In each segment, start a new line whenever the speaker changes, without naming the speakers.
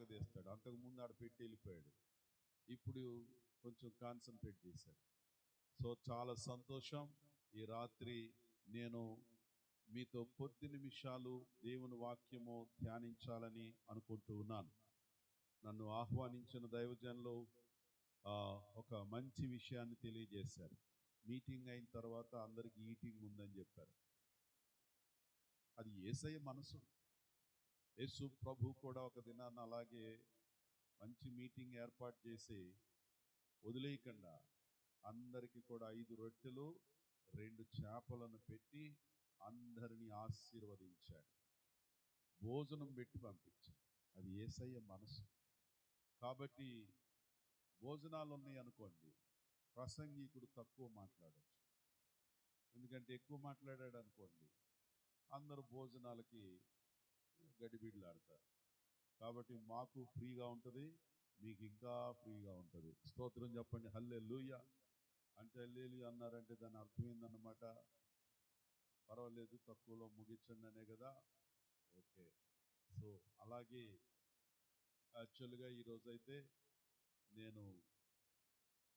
సాగదీస్తాడు. అంతకుముందు ఆడ పెట్టి వెళ్ళిపోయాడు. ఇప్పుడు కొంచెం కాన్సన్ట్రేట్ చేశాడు. సో చాలా సంతోషం. ఈ రాత్రి నేను మీతో కొద్ది నిమిషాలు దేవుని వాక్యము ధ్యానించాలని అనుకుంటూ ఉన్నాను. నన్ను ఆహ్వానించిన దైవజనులు ఒక మంచి విషయాన్ని తెలియజేశారు. మీటింగ్ అయిన తర్వాత అందరికి ఈటింగ్ ఉందని చెప్పారు. అది యేసయ్య మనసు. యేసు ప్రభు కూడా ఒక దినాన్ని అలాగే మంచి మీటింగ్ ఏర్పాటు చేసి వదిలేయకుండా అందరికీ కూడా 5 రొట్టెలు 2 చేపలను పెట్టి అందరినీ ఆశీర్వదించాడు. భోజనం పెట్టి పంపించాడు. అది యేసయ్య మనసు. కాబట్టి భోజనాలు ఉన్నాయి అనుకోండి, ప్రసంగికుడు తక్కువ మాట్లాడచ్చు. ఎందుకంటే ఎక్కువ మాట్లాడాడు అనుకోండి, అందరూ భోజనాలకి గడిబిడ్లాడతారు. కాబట్టి మాకు ఫ్రీగా ఉంటుంది, మీకు ఇంకా ఫ్రీగా ఉంటుంది. స్తోత్రం చెప్పండి. హల్లెలూయా. అంటే హల్లెలూయా అన్నారంటే దాని అర్థం ఏందన్నమాట? పర్వాలేదు, తక్కువలో ముగించండి అనే కదా. ఓకే. సో అలాగే యాక్చువల్గా ఈరోజైతే నేను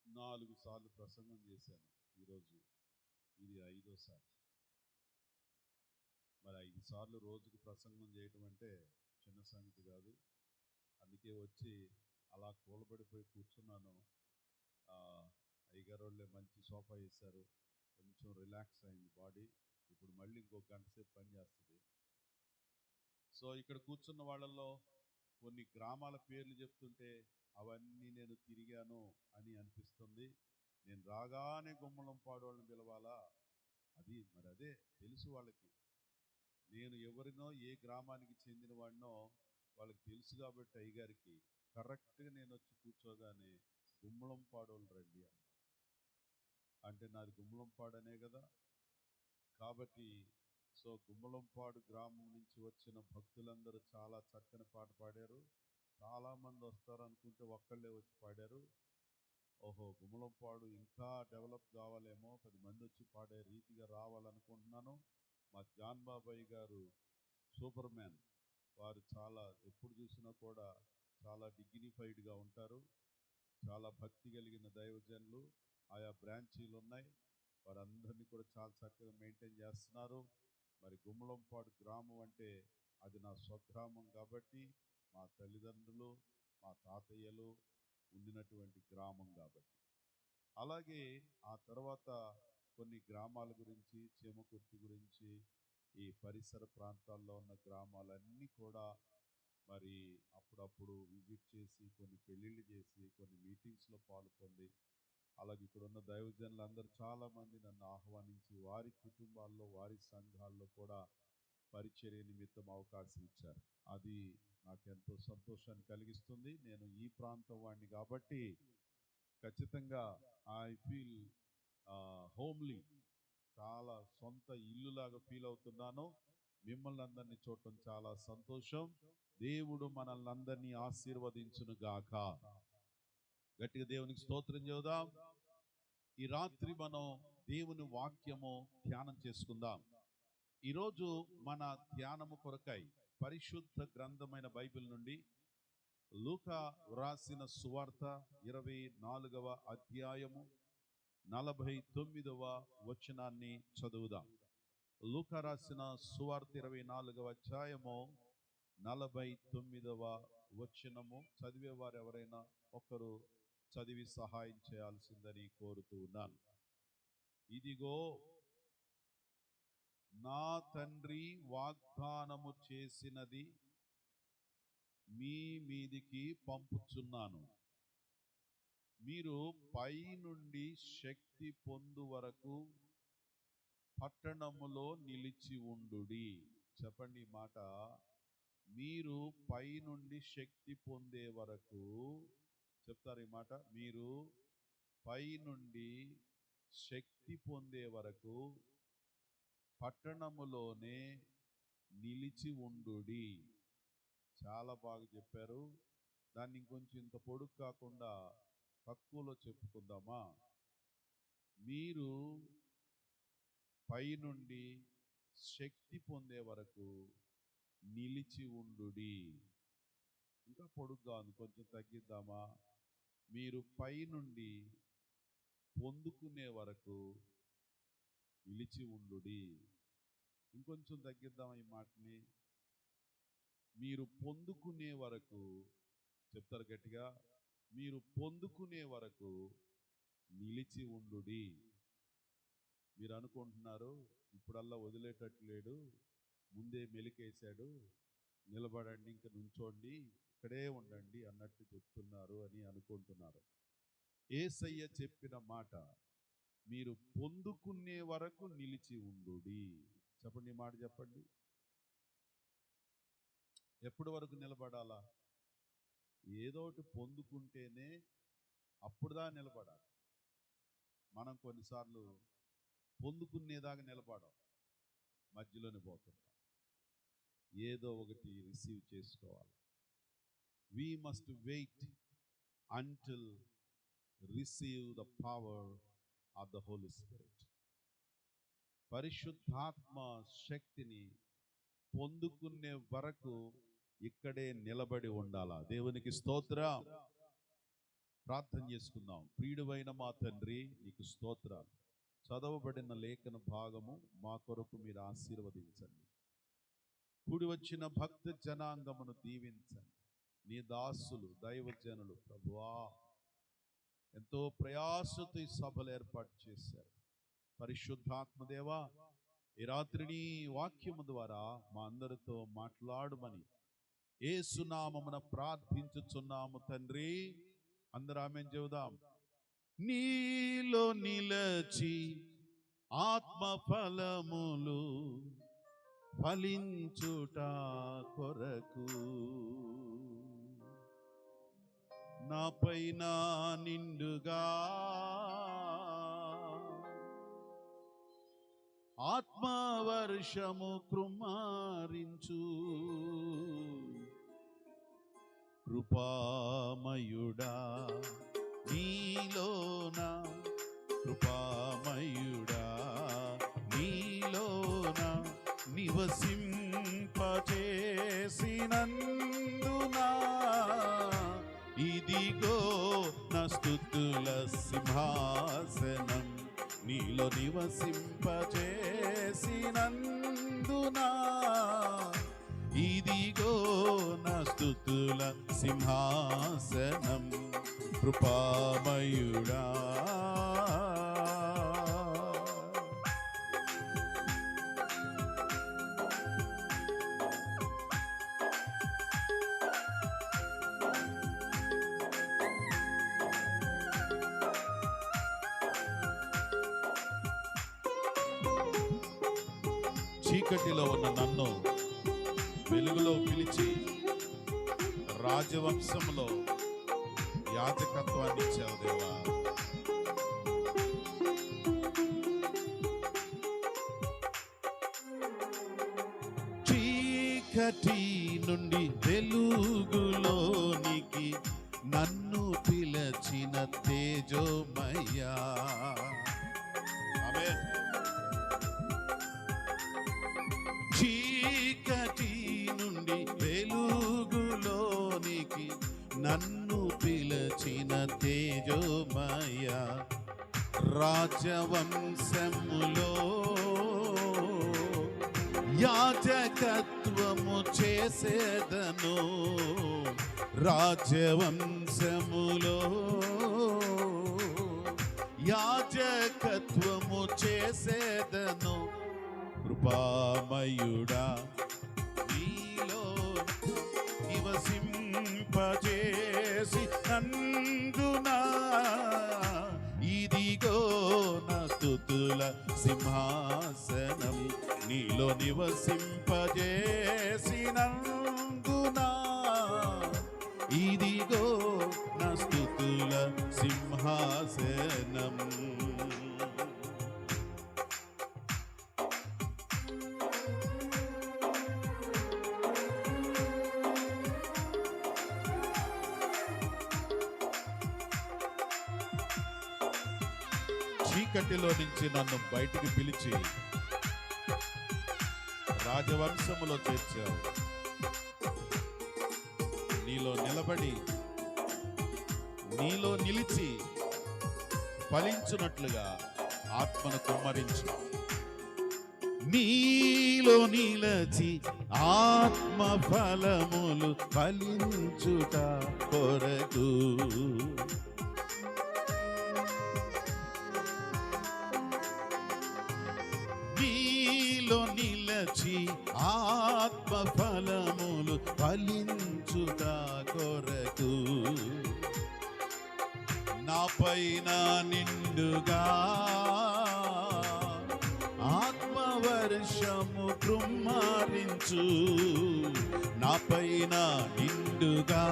4 సార్లు ప్రసంగం చేశాను. ఈరోజు ఇది 5వ సారి. మరి 5 సార్లు రోజుకు ప్రసంగం చేయడం అంటే చిన్న సంగతి కాదు. అందుకే వచ్చి అలా కూలబడిపోయి కూర్చున్నాను. అయ్యగారు వాళ్ళే మంచి సోఫా వేశారు, కొంచెం రిలాక్స్ అయింది బాడీ. ఇప్పుడు మళ్ళీ ఇంకొక గంట సేపు పని చేస్తుంది. సో ఇక్కడ కూర్చున్న వాళ్ళల్లో కొన్ని గ్రామాల పేర్లు చెప్తుంటే అవన్నీ నేను తిరిగాను అని అనిపిస్తుంది. నేను రాగానే గుమ్మలంపాడు వాళ్ళని పిలవాలా? అది మరి అదే తెలుసు వాళ్ళకి. నేను ఎవరినో ఏ గ్రామానికి చెందిన వాడినో వాళ్ళకి తెలుసు. కాబట్టి అయ్యగారికి కరెక్ట్గా నేను వచ్చి కూర్చోగానే గుమ్మలంపాడు వాళ్ళు రండి అన్నారు. అంటే నాది గుమ్మలంపాడనే కదా. కాబట్టి సో గుమ్మలంపాడు గ్రామం నుంచి వచ్చిన భక్తులందరూ చాలా చక్కని పాట పాడారు. చాలామంది వస్తారు అనుకుంటే ఒక్కళ్ళే వచ్చి పాడారు. ఓహో, గుమ్మలంపాడు ఇంకా డెవలప్ కావాలేమో, 10 మంది వచ్చి పాడే రీతిగా రావాలనుకుంటున్నాను. మా జాన్ బాబాయ్ గారు సూపర్ మ్యాన్. వారు చాలా ఎప్పుడు చూసినా కూడా చాలా డిగ్నిఫైడ్గా ఉంటారు. చాలా భక్తి కలిగిన దైవజనులు. ఆయా బ్రాంచీలు ఉన్నాయి, వారందరినీ కూడా చాలా చక్కగా మెయింటైన్ చేస్తున్నారు. మరి గుమ్మలంపాడు గ్రామం అంటే అది నా స్వగ్రామం కాబట్టి, మా తల్లిదండ్రులు మా తాతయ్యలు ఉండినటువంటి గ్రామం కాబట్టి. అలాగే ఆ తర్వాత కొన్ని గ్రామాల గురించి, చీమకుర్తి గురించి, ఈ పరిసర ప్రాంతాల్లో ఉన్న గ్రామాలన్నీ కూడా మరి అప్పుడప్పుడు విజిట్ చేసి, కొన్ని పెళ్ళిళ్ళు చేసి, కొన్ని మీటింగ్స్లో పాల్పొంది, అలాగే ఇక్కడ ఉన్న దైవజనులందరూ చాలామంది నన్ను ఆహ్వానించి వారి కుటుంబాల్లో, వారి సంఘాల్లో కూడా పరిచర్య నిమిత్తం అవకాశం ఇచ్చారు. అది నాకు ఎంతో సంతోషాన్ని కలిగిస్తుంది. నేను ఈ ప్రాంతం వాడిని కాబట్టి ఖచ్చితంగా ఐ ఫీల్ హోమ్లీ, చాలా సొంత ఇల్లులాగా ఫీల్ అవుతున్నాను. మిమ్మల్ని అందరినీ చూడటం చాలా సంతోషం. దేవుడు మనల్ని అందరినీ ఆశీర్వదించును గాక. గట్టిగా దేవునికి స్తోత్రం చేద్దాం. ఈ రాత్రి మనం దేవుని వాక్యము ధ్యానం చేసుకుందాం. ఈరోజు మన ధ్యానము కొరకై పరిశుద్ధ గ్రంథమైన బైబిల్ నుండి లూకా వ్రాసిన సువార్త 24వ అధ్యాయము 49వ వచనాన్ని చదువుదాం. లూకా రాసిన సువార్త 24వ అధ్యాయము 49వ వచనము. చదివేవారు ఎవరైనా ఒకరు చదివి సహాయం చేయాల్సిందని కోరుతూ ఉన్నాను. ఇదిగో నా తండ్రి వాగ్దానము చేసినది మీ మీదికి పంపుచున్నాను. మీరు పై నుండి శక్తి పొందు వరకు పట్టణములో నిలిచి ఉండుడి. చెప్పండి ఈ మాట. మీరు పై నుండి శక్తి పొందే వరకు, చెప్తారు ఈ మాట, మీరు పై నుండి శక్తి పొందే వరకు పట్టణములోనే నిలిచి ఉండుడి. చాలా బాగా చెప్పారు. దాన్ని ఇంకొంచెం ఇంత పొడుగు కాకుండా తక్కువలో చెప్పుకుందామా? మీరు పై నుండి శక్తి పొందే వరకు నిలిచి ఉండుడి. ఇంకా పొడుగ్గా ఉంది, కొంచెం తగ్గిద్దామా? మీరు పైనుండి పొందుకునే వరకు నిలిచి ఉండుడి. ఇంకొంచెం తగ్గిద్దామా ఈ మాటని? మీరు పొందుకునే వరకు, చెప్తారు గట్టిగా, మీరు పొందుకునే వరకు నిలిచి ఉండుడి. మీరు అనుకుంటున్నారు ఇప్పుడల్లా వదిలేటట్లేడు, ముందే మెలికేశాడు, నిలబడండి, ఇంకా నుంచోండి, ఇక్కడే ఉండండి అన్నట్టు చెప్తున్నారు అని అనుకుంటున్నారు. యేసయ్య చెప్పిన మాట, మీరు పొందుకునే వరకు నిలిచి ఉండుడి. చెప్పండి, ఈ మాట చెప్పండి. ఎప్పటి వరకు నిలబడాలా? ఏదో ఒకటి పొందుకుంటేనే అప్పుడుదా నిలబడాలి. మనం కొన్నిసార్లు పొందుకునేదాకా నిలబడం, మధ్యలోనే పోతుంటాం. ఏదో ఒకటి రిసీవ్ చేసుకోవాలి. We must wait until receive the power of the Holy Spirit. పరిశుద్ధాత్మ శక్తిని పొందుకునే వరకు ఇక్కడే నిలబడి ఉండాలా. దేవునికి స్తోత్రం. ప్రార్థన చేసుకుందాం. ప్రియుడైన మా తండ్రి, నీకు స్తోత్రాలు. చదవబడిన లేఖన భాగము మా కొరకు మీరు ఆశీర్వదించండి. కూడి వచ్చిన భక్త జనాంగమును దీవించండి. నీ దాసులు దైవజనులు ప్రభువా ఎంతో ప్రయాసతో ఈ సభలు ఏర్పాటు చేశారు. పరిశుద్ధాత్మదేవా, ఈ రాత్రిని వాక్యము ద్వారా మా అందరితో మాట్లాడమని యేసు నామమున ప్రార్థించుచున్నాము తండ్రి. అందరూ ఆమేన్ చెబుదాం. నీలో నిలచి ఆత్మ ఫలములు ఫలించుట కొరకు నా పైన నిండుగా ఆత్మవర్షము కృమారించు. కృపామయుడా నీలోన, కృపామయుడా నీలోన నివసింపచేసినందునా ఇదిగో నా స్తుతుల సింహాసనం. నీలో నివసింపచేసినందునా ఇదిగో నా స్తుతుల సింహాసనం. కృపామయుడా చీకటిలో ఉన్న నన్ను వెలుగులో పిలిచి రాజవంశంలో యాజకత్వాన్ని ఇచ్చావు దేవా. చీకటి నుండి వెలుగులోనికి నన్ను పిలచిన తేజోమయ్యా. ఆమేన్. చీకటి నుండి వెలుగులోనికి నన్ను పిలచిన తేజోమయ. రాజవంశములో యాజకత్వము చేసేదను. రాజవంశములో యాజకత్వము చేసేదను. కృపామయుడా నీలో నివసింపజేసి నందునా ఇదిగో నా స్తుతుల సింహాసనం. నీలో నివసింపజేసి నందునా ఇదిగో నా స్తుతుల సింహాసనం. చీకటిలో నుంచి నన్ను బయటికి పిలిచి రాజవంశములో చేర్చావు. నీ నీలో నిలబడి నీలో నిలిచి ఫలించున్నట్లుగా ఆత్మను కుమ్మరించు. నీలో నిలచి ఆత్మ ఫలములు ఫలించుట కొరకు నీలో నిలచి ఆత్మ ఫలములు ఫలించుట కొరకు నా పైన నిండుగా ఆత్మవర్షము కృమ్మారించు. నా పైన నిండుగా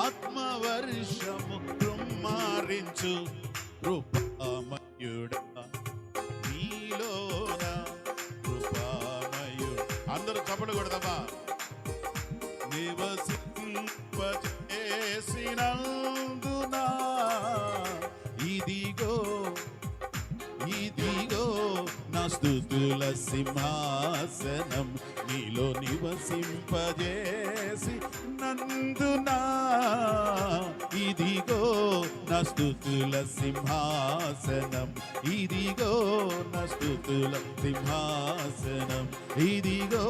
ఆత్మవర్షము కృమ్మారించు. కృపామయుడా నీలోన కృపామయుడు. అందరూ చప్పట్లు కొడదామా? నివసింపజేసినందున ఇదిగో ఇదిగో నా స్తుతుల సింహాసనం. నీలో నివసింపజేసి నందున ఇదిగో నా స్తుతుల సింహాసనం. ఇదిగో నా స్తుతుల సింహాసనం. ఇదిగో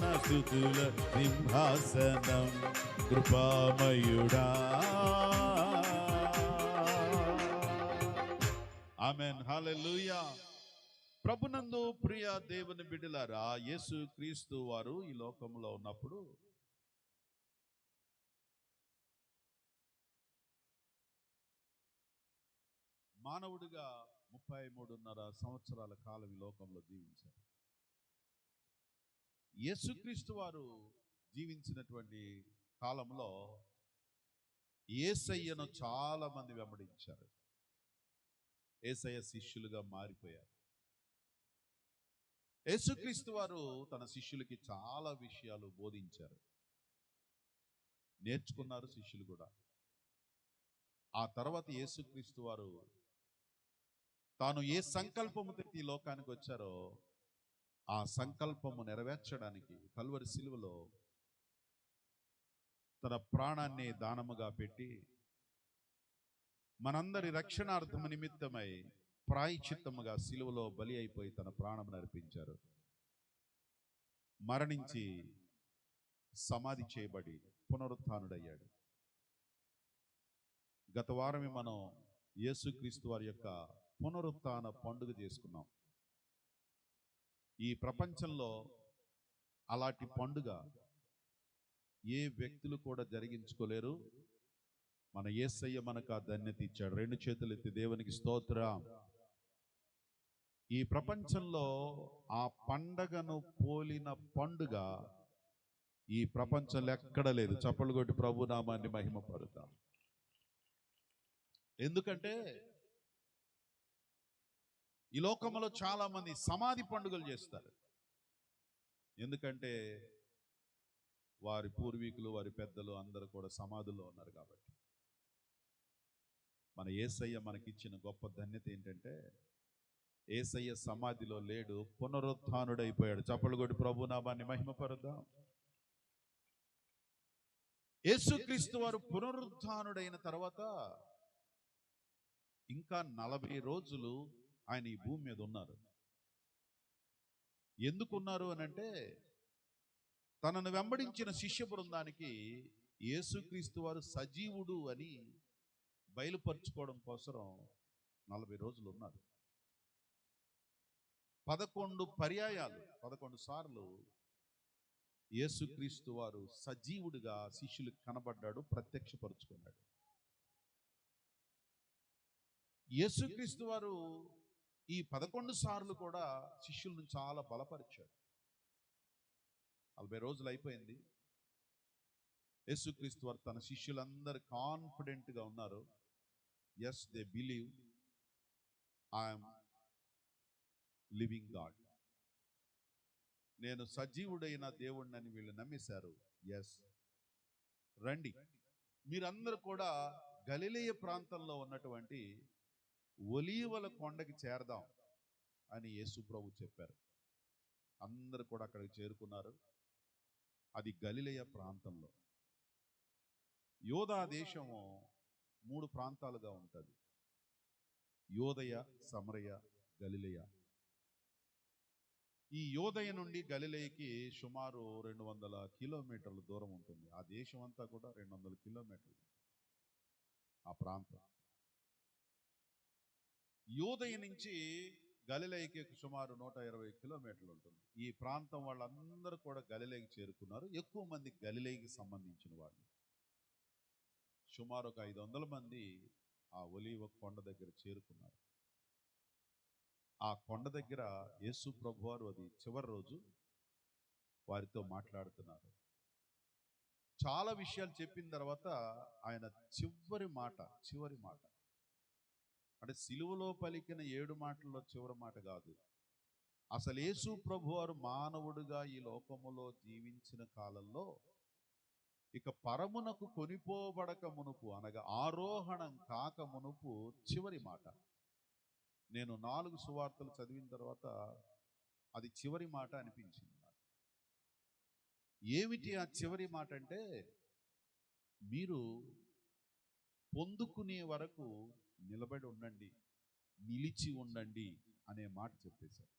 నా స్తుతుల సింహాసనం. కృపామయుడా. ఆమేన్. హల్లెలూయా. ప్రభునందు ప్రియ దేవుని బిడ్డలారా, యేసు క్రీస్తు వారు ఈ లోకంలో ఉన్నప్పుడు మానవుడిగా 33.5 సంవత్సరాల కాలం ఈ లోకంలో జీవించారు. యేసుక్రీస్తు వారు జీవించినటువంటి కాలంలో యేసయ్యను చాలా మంది వెంబడించారు. యేసయ్య శిష్యులుగా మారిపోయారు. యేసుక్రీస్తు వారు తన శిష్యులకి చాలా విషయాలు బోధించారు, నేర్చుకున్నారు శిష్యులు కూడా. ఆ తర్వాత యేసుక్రీస్తు వారు తాను ఏ సంకల్పముతో ఈ లోకానికి వచ్చారో ఆ సంకల్పము నెరవేర్చడానికి కల్వరి సిలువలో తన ప్రాణాన్ని దానముగా పెట్టి మనందరి రక్షణార్థము నిమిత్తమై ప్రాయశ్చిత్తముగా సిలువలో బలి అయిపోయి తన ప్రాణం అర్పించారు. మరణించి సమాధి చేయబడి పునరుత్థానుడయ్యాడు. గత వారమే మనం యేసుక్రీస్తు వారి యొక్క పునరుత్థాన పండుగ చేసుకున్నాం. ఈ ప్రపంచంలో అలాంటి పండుగ ఏ వ్యక్తులు కూడా జరిగించుకోలేరు. మన యేసయ్య మనకు ఆ ధన్యత ఇచ్చాడు. 2 చేతులు ఎత్తి దేవునికి స్తోత్రం. ఈ ప్రపంచంలో ఆ పండగను పోలిన పండుగ ఈ ప్రపంచంలో ఎక్కడ లేదు. చప్పలు కొట్టి ప్రభు నామాన్ని మహిమపరుద్దాం. ఎందుకంటే ఈ లోకంలో చాలా మంది సమాధి పండుగలు చేస్తారు. ఎందుకంటే వారి పూర్వీకులు, వారి పెద్దలు అందరూ కూడా సమాధుల్లో ఉన్నారు కాబట్టి. మన యేసయ్య మనకిచ్చిన గొప్ప ధన్యత ఏంటంటే యేసయ్య సమాధిలో లేడు, పునరుత్థానుడైపోయాడు. చప్పలు కొట్టి ప్రభు నామాన్ని మహిమపరుద్దాం. యేసుక్రీస్తు వారు పునరుత్థానుడైన తర్వాత ఇంకా 40 రోజులు ఆయన ఈ భూమి మీద ఉన్నారు. ఎందుకున్నారు అనంటే తనను వెంబడించిన శిష్య బృందానికి యేసుక్రీస్తు వారు సజీవుడు అని బయలుపరుచుకోవడం కోసం 40 రోజులు ఉన్నారు. 11 పర్యాయాలు 11 సార్లు యేసుక్రీస్తు వారు సజీవుడిగా శిష్యులకు కనబడ్డాడు, ప్రత్యక్షపరుచుకున్నాడు. యేసుక్రీస్తు వారు ఈ 11 సార్లు కూడా శిష్యులను చాలా బలపరిచాడు. 40 రోజులు అయిపోయింది. యేసుక్రీస్తు వారు తన శిష్యులందరూ కాన్ఫిడెంట్గా ఉన్నారు. Yes, they believe I'm living God. నేను సజీవుడైన దేవుడిని వీళ్ళు నమ్మేశారు. ఎస్, రండి మీరందరూ కూడా గలిలయ ప్రాంతంలో ఉన్నటువంటి ఒలీవల కొండకి చేరదాం అని యేసు ప్రభు చెప్పారు. అందరూ కూడా అక్కడికి చేరుకున్నారు. అది గలిలయ ప్రాంతంలో. యోధా దేశము 3 ప్రాంతాలుగా ఉంటుంది: యోదయ, సమరయ, గలిలయ. ఈ యోదయ నుండి గలిలయకి సుమారు 200 కిలోమీటర్ల దూరం ఉంటుంది. ఆ దేశం అంతా కూడా 200 కిలోమీటర్లు ఆ ప్రాంతం. యోదయ నుంచి గలిలయకి సుమారు 120 కిలోమీటర్లు ఉంటుంది. ఈ ప్రాంతం వాళ్ళందరూ కూడా గలిలయకి చేరుకున్నారు. ఎక్కువ మంది గలిలయకి సంబంధించిన వాళ్ళు. సుమారు ఒక 500 మంది ఆ ఒలీవ కొండ దగ్గర చేరుకున్నారు. ఆ కొండ దగ్గర యేసు ప్రభువారు అది చివరి రోజు వారితో మాట్లాడుతున్నారు. చాలా విషయాలు చెప్పిన తర్వాత ఆయన చివరి మాట అంటే సిలువలో పలికిన 7 మాటల్లో చివరి మాట కాదు. అసలు యేసు ప్రభువారు మానవుడిగా ఈ లోకములో జీవించిన కాలంలో ఇక పరమునకు కొనిపోబడక మునుపు, అనగా ఆరోహణం కాక మునుపు చివరి మాట. నేను 4 సువార్తలు చదివిన తర్వాత అది చివరి మాట అనిపించింది నాకు. ఏమిటి ఆ చివరి మాట అంటే, మీరు పొందుకునే వరకు నిలబడి ఉండండి, నిలిచి ఉండండి అనే మాట చెప్పేశారు.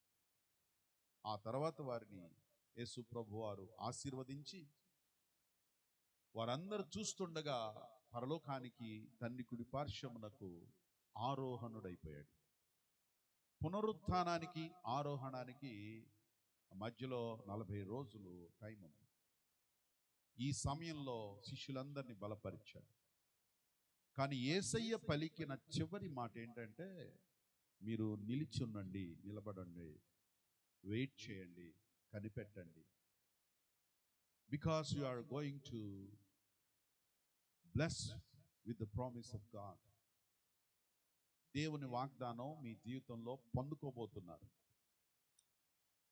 ఆ తర్వాత వారిని యేసు ప్రభువారు ఆశీర్వదించి వారందరూ చూస్తుండగా పరలోకానికి తండ్రి కుడి పార్శ్వమునకు ఆరోహణుడైపోయాడు. పునరుత్థానానికి ఆరోహణానికి మధ్యలో 40 రోజులు టైం ఉంది. ఈ సమయంలో శిష్యులందరినీ బలపరిచాడు. కానీ యేసయ్య పలికిన చివరి మాట ఏంటంటే, మీరు నిలిచి ఉండండి, నిలబడండి, వెయిట్ చేయండి, కనిపెట్టండి. Because you are going to bless with the promise of God. దేవుని వాగ్దానం మీ జీవితంలో పొందుకోబోతున్నారు.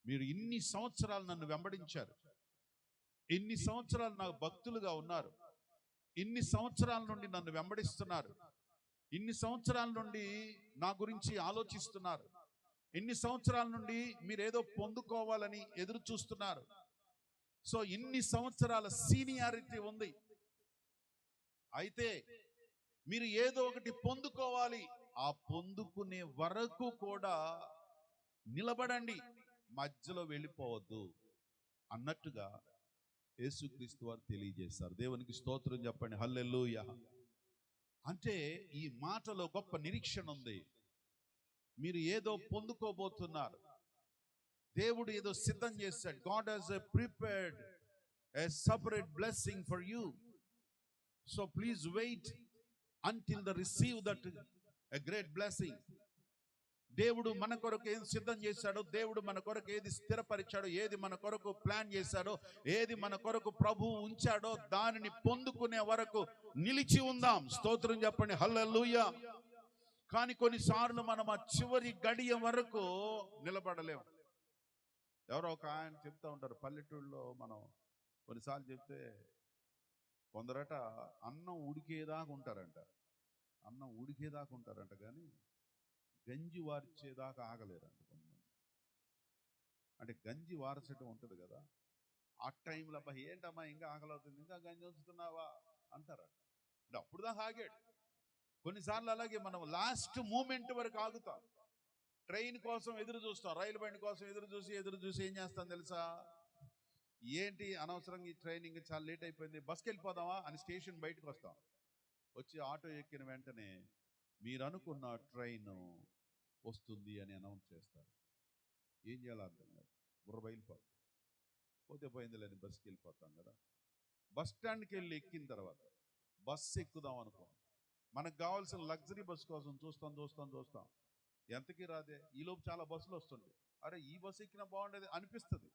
మీరు ఇన్ని సంవత్సరాలు నన్ను వెంబడించారు, ఇన్ని సంవత్సరాలు నాకు భక్తులుగా ఉన్నారు, ఇన్ని సంవత్సరాల నుండి నన్ను వెంబడిస్తున్నారు, ఇన్ని సంవత్సరాల నుండి నా గురించి ఆలోచిస్తున్నారు, ఇన్ని సంవత్సరాల నుండి మీరేదో పొందుకోవాలని ఎదురు చూస్తున్నారు. సో ఇన్ని సంవత్సరాల సీనియారిటీ ఉంది. అయితే మీరు ఏదో ఒకటి పొందుకోవాలి. ఆ పొందుకునే వరకు కూడా నిలబడండి, మధ్యలో వెళ్ళిపోవద్దు అన్నట్టుగా యేసుక్రీస్తు వారు తెలియజేస్తారు. దేవునికి స్తోత్రం చెప్పండి, హల్లెలూయా. అంటే ఈ మాటలో గొప్ప నిరీక్షణ ఉంది. మీరు ఏదో పొందుకోబోతున్నారు, దేవుడు ఏదో సిద్ధం చేశాడు. God has prepared a separate blessing for you. So please wait until they receive that a great blessing. దేవుడు మన కొరకు ఏది సిద్ధం చేశాడో, దేవుడు మన కొరకు ఏది స్థిరపరిచాడో, ఏది మన కొరకు ప్లాన్ చేశాడో, ఏది మన కొరకు ప్రభువు ఉంచాడో దానిని పొందుకునే వరకు నిలిచి ఉందాం. స్తోత్రం చెప్పండి, హల్లెలూయా. కానీ కొన్నిసార్లు మనం ఆ చివరి గడియ వరకు నిలబడలేము. ఎవరో ఒక ఆయన చెప్తా ఉంటారు, పల్లెటూళ్ళలో మనం కొన్నిసార్లు చెప్తే కొందరట అన్నం ఉడికేదాకా ఉంటారంట. అన్నం ఉడికేదాకా ఉంటారంట, కానీ గంజి వార్చేదాకా ఆగలేరంట కొంతమంది. అంటే గంజి వారచటం ఉంటుంది కదా, ఆ టైంలో అబ్బా ఏంటమ్మా ఇంకా ఆకలవుతుంది, ఇంకా గంజి ఉంచుతున్నావా అంటారట. అంటే అప్పుడు దాకా ఆగాడు. కొన్నిసార్లు అలాగే మనం లాస్ట్ మూమెంట్ వరకు ఆగుతాం. ట్రైన్ కోసం ఎదురు చూస్తాం, రైలు బండి కోసం ఎదురు చూసి ఏం చేస్తాం తెలుసా? ఏంటి అనవసరంగా ఈ ట్రైన్ ఇంకా చాలా లేట్ అయిపోయింది, బస్కి వెళ్ళిపోదామా అని స్టేషన్ బయటకు వస్తాం. వచ్చి ఆటో ఎక్కిన వెంటనే మీరు అనుకున్న ట్రైన్ వస్తుంది అని అనౌన్స్ చేస్తారు. ఏం చేయాలో అర్థం కాదు, బుర్ర బయలుపోతుంది. పోతే పోయిందిలేని బస్కి వెళ్ళిపోతాం కదా. బస్ స్టాండ్కి వెళ్ళి ఎక్కిన తర్వాత బస్సు ఎక్కుదాం అనుకోం, మనకు కావాల్సిన లగ్జరీ బస్ కోసం చూస్తాం, ఎంతకీ రాదే. ఈలోపు చాలా బస్సులు వస్తుండే, అరే ఈ బస్సు ఎక్కినా బాగుండేది అనిపిస్తుంది.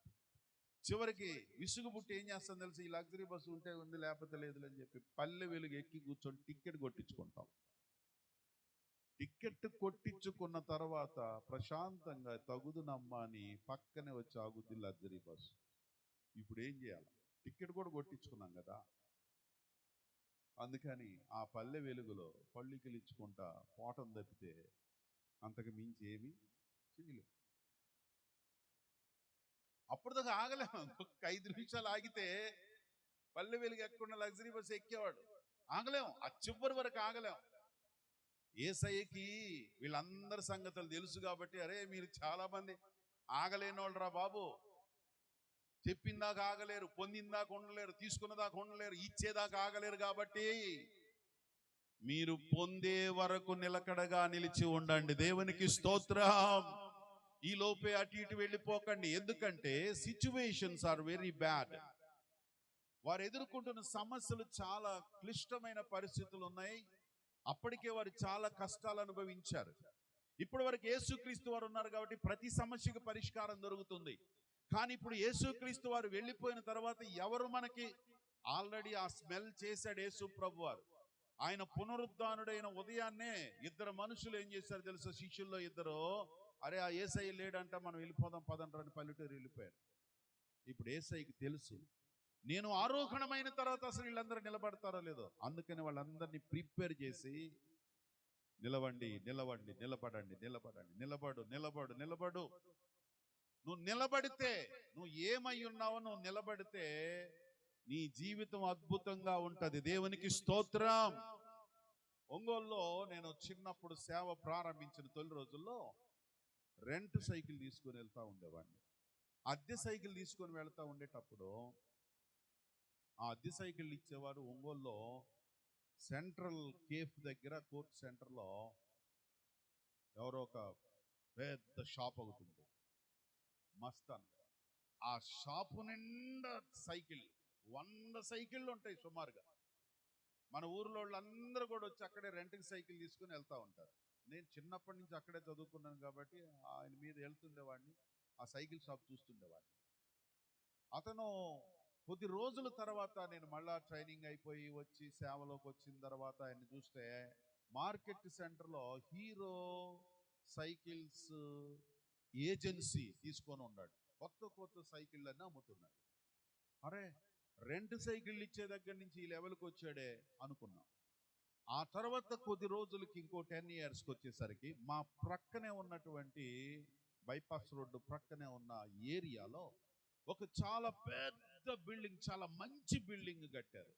చివరికి విసుగు పుట్టి ఏం చేస్తాం తెలిసి, ఈ లగ్జరీ బస్సు ఉంటే ఉంది లేకపోతే లేదులే అని చెప్పి పల్లె వెలుగు ఎక్కి కూర్చొని టికెట్ కొట్టించుకుంటాం. టికెట్ కొట్టించుకున్న తర్వాత ప్రశాంతంగా తగుదునమ్మా అని పక్కనే వచ్చి ఆగుద్ది లగ్జరీ బస్సు. ఇప్పుడు ఏం చేయాలి? టికెట్ కూడా కొట్టించుకున్నాం కదా. అందుకని ఆ పల్లె వెలుగులో పళ్ళికలు ఇచ్చుకుంటా పోటం తప్పితే అంతకు మించి ఏమీ చేయలేదు. అప్పుడు దాకా ఆగలేము. ఒక 5 నిమిషాలు ఆగితే పల్లె వెలుగు ఎక్కకుండా లగ్జరీ బస్ ఎక్కేవాడు. ఆగలేం, ఆ చివరి వరకు ఆగలేం. యేసయ్యకి వీళ్ళందరి సంగతులు తెలుసు కాబట్టి, అరే మీరు చాలా మంది ఆగలేనోళ్ళరా బాబు, చెప్పిందాకా ఆగలేరు, పొందిందాకా ఉండలేరు, తీసుకున్నదాకా ఉండలేరు, ఇచ్చేదాకా ఆగలేరు. కాబట్టి మీరు పొందే వరకు నిలకడగా నిలిచి ఉండండి. దేవునికి స్తోత్రం. ఈ లోపే అటు ఇటు వెళ్ళిపోకండి. ఎందుకంటే సిచ్యువేషన్స్ ఆర్ వెరీ బ్యాడ్. వారు ఎదుర్కొంటున్న సమస్యలు చాలా క్లిష్టమైన పరిస్థితులు ఉన్నాయి. అప్పటికే వారు చాలా కష్టాలు అనుభవించారు. ఇప్పటి వరకు యేసుక్రీస్తు వారు ఉన్నారు కాబట్టి ప్రతి సమస్యకు పరిష్కారం దొరుకుతుంది. కానీ ఇప్పుడు యేసుక్రీస్తు వారు వెళ్ళిపోయిన తర్వాత ఎవరు మనకి ఆల్రెడీ ఆ స్మెల్ చేశాడు యేసు ప్రభు వారు. ఆయన పునరుద్ధానుడైన ఉదయాన్నే ఇద్దరు మనుషులు ఏం చేశారు తెలుసా? శిష్యుల్లో ఇద్దరు, అరే ఆ యేసయ్య లేడంట, మనం వెళ్ళిపోదాం పదండ్రని పల్లెటూరు వెళ్ళిపోయారు. ఇప్పుడు యేసయ్యకి తెలుసు నేను ఆరోహణమైన తర్వాత అసలు వీళ్ళందరూ నిలబడతారో లేదో, అందుకని వాళ్ళందరినీ ప్రిపేర్ చేసి నిలవండి, నిలవండి, నిలబడండి, నిలబడండి, నిలబడు, నిలబడు, నిలబడు. నువ్వు నిలబడితే, నువ్వు ఏమై ఉన్నావో నువ్వు నిలబడితే నీ జీవితం అద్భుతంగా ఉంటది. దేవునికి స్తోత్రం. ఒంగోలులో నేను చిన్నప్పుడు సేవ ప్రారంభించిన తొలి రోజుల్లో రెంట్ సైకిల్ తీసుకొని వెళ్తా ఉండేవాడిని. అద్దె సైకిల్ తీసుకొని వెళ్తా ఉండేటప్పుడు ఆ అద్దె సైకిల్ ఇచ్చేవారు ఒంగోలులో సెంట్రల్ కేఫ్ దగ్గర, కోర్ట్ సెంటర్లో ఎవరో ఒక పెద్ద షాప్ ఒకటి ఉంది, మస్తాన్. ఆ షాపు నిండా సైకిల్, 100 సైకిళ్ళు ఉంటాయి సుమారుగా. మన ఊర్లో వాళ్ళందరూ కూడా వచ్చి అక్కడే రెంట్కి సైకిల్ తీసుకుని వెళ్తూ ఉంటారు. నేను చిన్నప్పటి నుంచి అక్కడే చదువుకున్నాను కాబట్టి ఆయన మీద వెళ్తుండేవాడిని, ఆ సైకిల్ షాప్ చూస్తుండేవాడిని. అతను కొద్ది రోజుల తర్వాత నేను మళ్ళా ట్రైనింగ్ అయిపోయి వచ్చి సేవలోకి వచ్చిన తర్వాత ఆయన చూస్తే మార్కెట్ సెంటర్లో హీరో సైకిల్స్ ఏజెన్సీ తీసుకొని ఉన్నాడు. కొత్త కొత్త సైకిళ్ళు అన్నీ అమ్ముతున్నాడు. అరే రెంట్ సైకిళ్ళు ఇచ్చే దగ్గర నుంచి ఈ లెవెల్కి వచ్చాడే అనుకున్నాం. ఆ తర్వాత కొద్ది రోజులకి ఇంకో 10 ఇయర్స్కి వచ్చేసరికి మా ప్రక్కనే ఉన్నటువంటి బైపాస్ రోడ్డు ప్రక్కనే ఉన్న ఏరియాలో ఒక చాలా పెద్ద బిల్డింగ్, చాలా మంచి బిల్డింగ్ కట్టారు.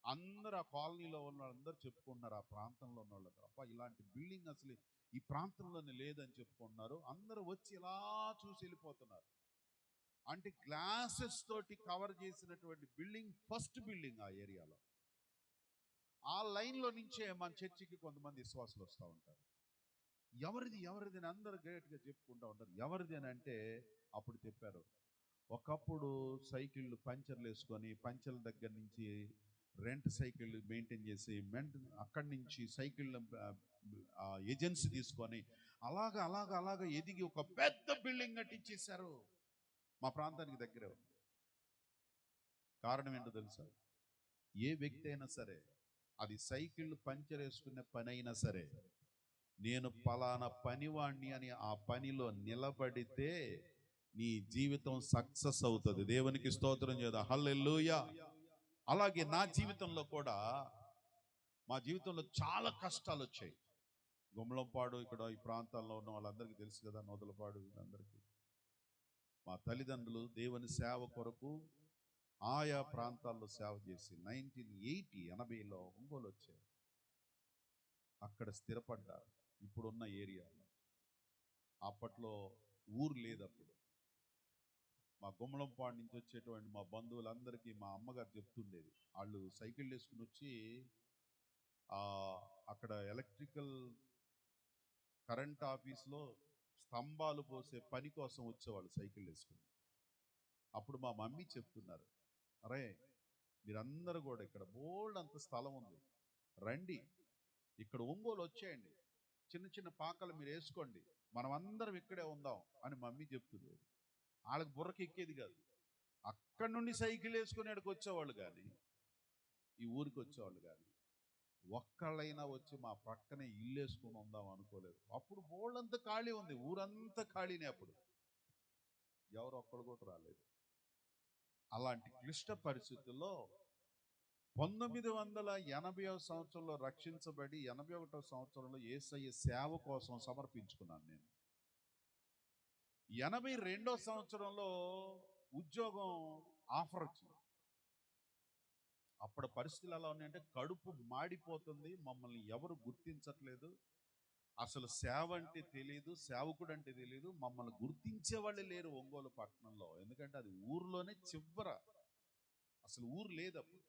అందరు ఆ కాలనీలో ఉన్న వాళ్ళందరూ చెప్పుకుంటున్నారు, ఆ ప్రాంతంలో ఉన్న వాళ్ళందరూ, అబ్బా ఇలాంటి బిల్డింగ్ అసలు ఈ ప్రాంతంలోనే లేదని చెప్పుకుంటున్నారు. అందరూ వచ్చి ఇలా చూసి వెళ్ళిపోతున్నారు. అంటే గ్లాసెస్ తోటి కవర్ చేసినటువంటి బిల్డింగ్, ఫస్ట్ బిల్డింగ్ ఆ ఏరియాలో. ఆ లైన్లో నుంచే మన చర్చికి కొంతమంది విశ్వాసులు వస్తూ ఉంటారు. ఎవరిది ఎవరిది అని అందరూ గ్రేట్గా చెప్పుకుంటూ ఉంటారు. ఎవరిది అని అంటే అప్పుడు చెప్పారు, ఒకప్పుడు సైకిళ్ళు పంచర్లు వేసుకొని పంచర్ల దగ్గర నుంచి రెంట్ సైకిళ్ళు మెయింటైన్ చేసి అక్కడి నుంచి సైకిళ్ళ ఏజెన్సీ తీసుకొని అలాగ అలాగ అలాగ ఎదిగి ఒక పెద్ద బిల్డింగ్ కట్టించేశారు. మా ప్రాంతానికి దగ్గరే ఉంది. కారణం ఏంటో తెలుసా? ఏ వ్యక్తి అయినా సరే, అది సైకిళ్ళు పంచర్ వేసుకునే పని అయినా సరే, నేను పలానా పనివాణ్ణి అని ఆ పనిలో నిలబడితే నీ జీవితం సక్సెస్ అవుతుంది. దేవునికి స్తోత్రం చేద్దాం. హల్లెలూయా. అలాగే నా జీవితంలో కూడా, మా జీవితంలో చాలా కష్టాలు వచ్చాయి. గుమ్మలంపాడు ఇక్కడ ఈ ప్రాంతాల్లో ఉన్న వాళ్ళందరికీ తెలుసు కదా, నోదలపాడు వీళ్ళందరికీ. మా తల్లిదండ్రులు దేవుని సేవ కొరకు ఆయా ప్రాంతాల్లో సేవ చేసి 1980లో ఒంగోలు వచ్చారు. అక్కడ స్థిరపడ్డారు. ఇప్పుడున్న ఏరియాలో. అప్పట్లో ఊరు లేదు. అప్పుడు మా గుమ్మలంపాడు నుంచి వచ్చేటువంటి మా బంధువులందరికీ మా అమ్మగారు చెప్తుండేది, వాళ్ళు సైకిల్ వేసుకుని వచ్చి అక్కడ ఎలక్ట్రికల్ కరెంట్ ఆఫీస్లో స్తంభాలు పోసే పని కోసం వచ్చేవాళ్ళు సైకిల్ వేసుకుని. అప్పుడు మా మమ్మీ చెప్తున్నారు, అరే మీరందరూ కూడా ఇక్కడ బోల్డ్ అంత స్థలం ఉంది, రండి ఇక్కడ ఒంగోలు వచ్చేయండి, చిన్న చిన్న పాకలు మీరు వేసుకోండి, మనం అందరం ఇక్కడే ఉందాం అని మమ్మీ చెప్తుంది. వాళ్ళకి బుర్రకి ఎక్కేది కాదు. అక్కడి నుండి సైకిల్ వేసుకుని ఇక్కడికి వచ్చేవాళ్ళు కానీ, ఈ ఊరికి వచ్చేవాళ్ళు కానీ ఒక్కళ్ళైనా వచ్చి మా పక్కనే ఇల్లు వేసుకుని ఉందాం అనుకోలేదు. అప్పుడు బోల్డంతా ఖాళీ ఉంది, ఊరంతా ఖాళీనే. అప్పుడు ఎవరు ఒక్కడు కూడా రాలేదు. అలాంటి క్లిష్ట పరిస్థితుల్లో 1980వ సంవత్సరంలో రక్షించబడి 81వ సంవత్సరంలో యేసయ్య సేవ కోసం సమర్పించుకున్నాను నేను. 82వ సంవత్సరంలో ఉద్యోగం ఆఫర్ వచ్చింది. అప్పుడు పరిస్థితులు ఎలా ఉన్నాయంటే కడుపు మాడిపోతుంది, మమ్మల్ని ఎవరు గుర్తించట్లేదు, అసలు సేవ అంటే తెలియదు, సేవకుడు అంటే తెలియదు, మమ్మల్ని గుర్తించే వాళ్ళే లేరు ఒంగోలు పట్టణంలో. ఎందుకంటే అది ఊర్లోనే చివర, అసలు ఊరు లేదు అప్పుడు.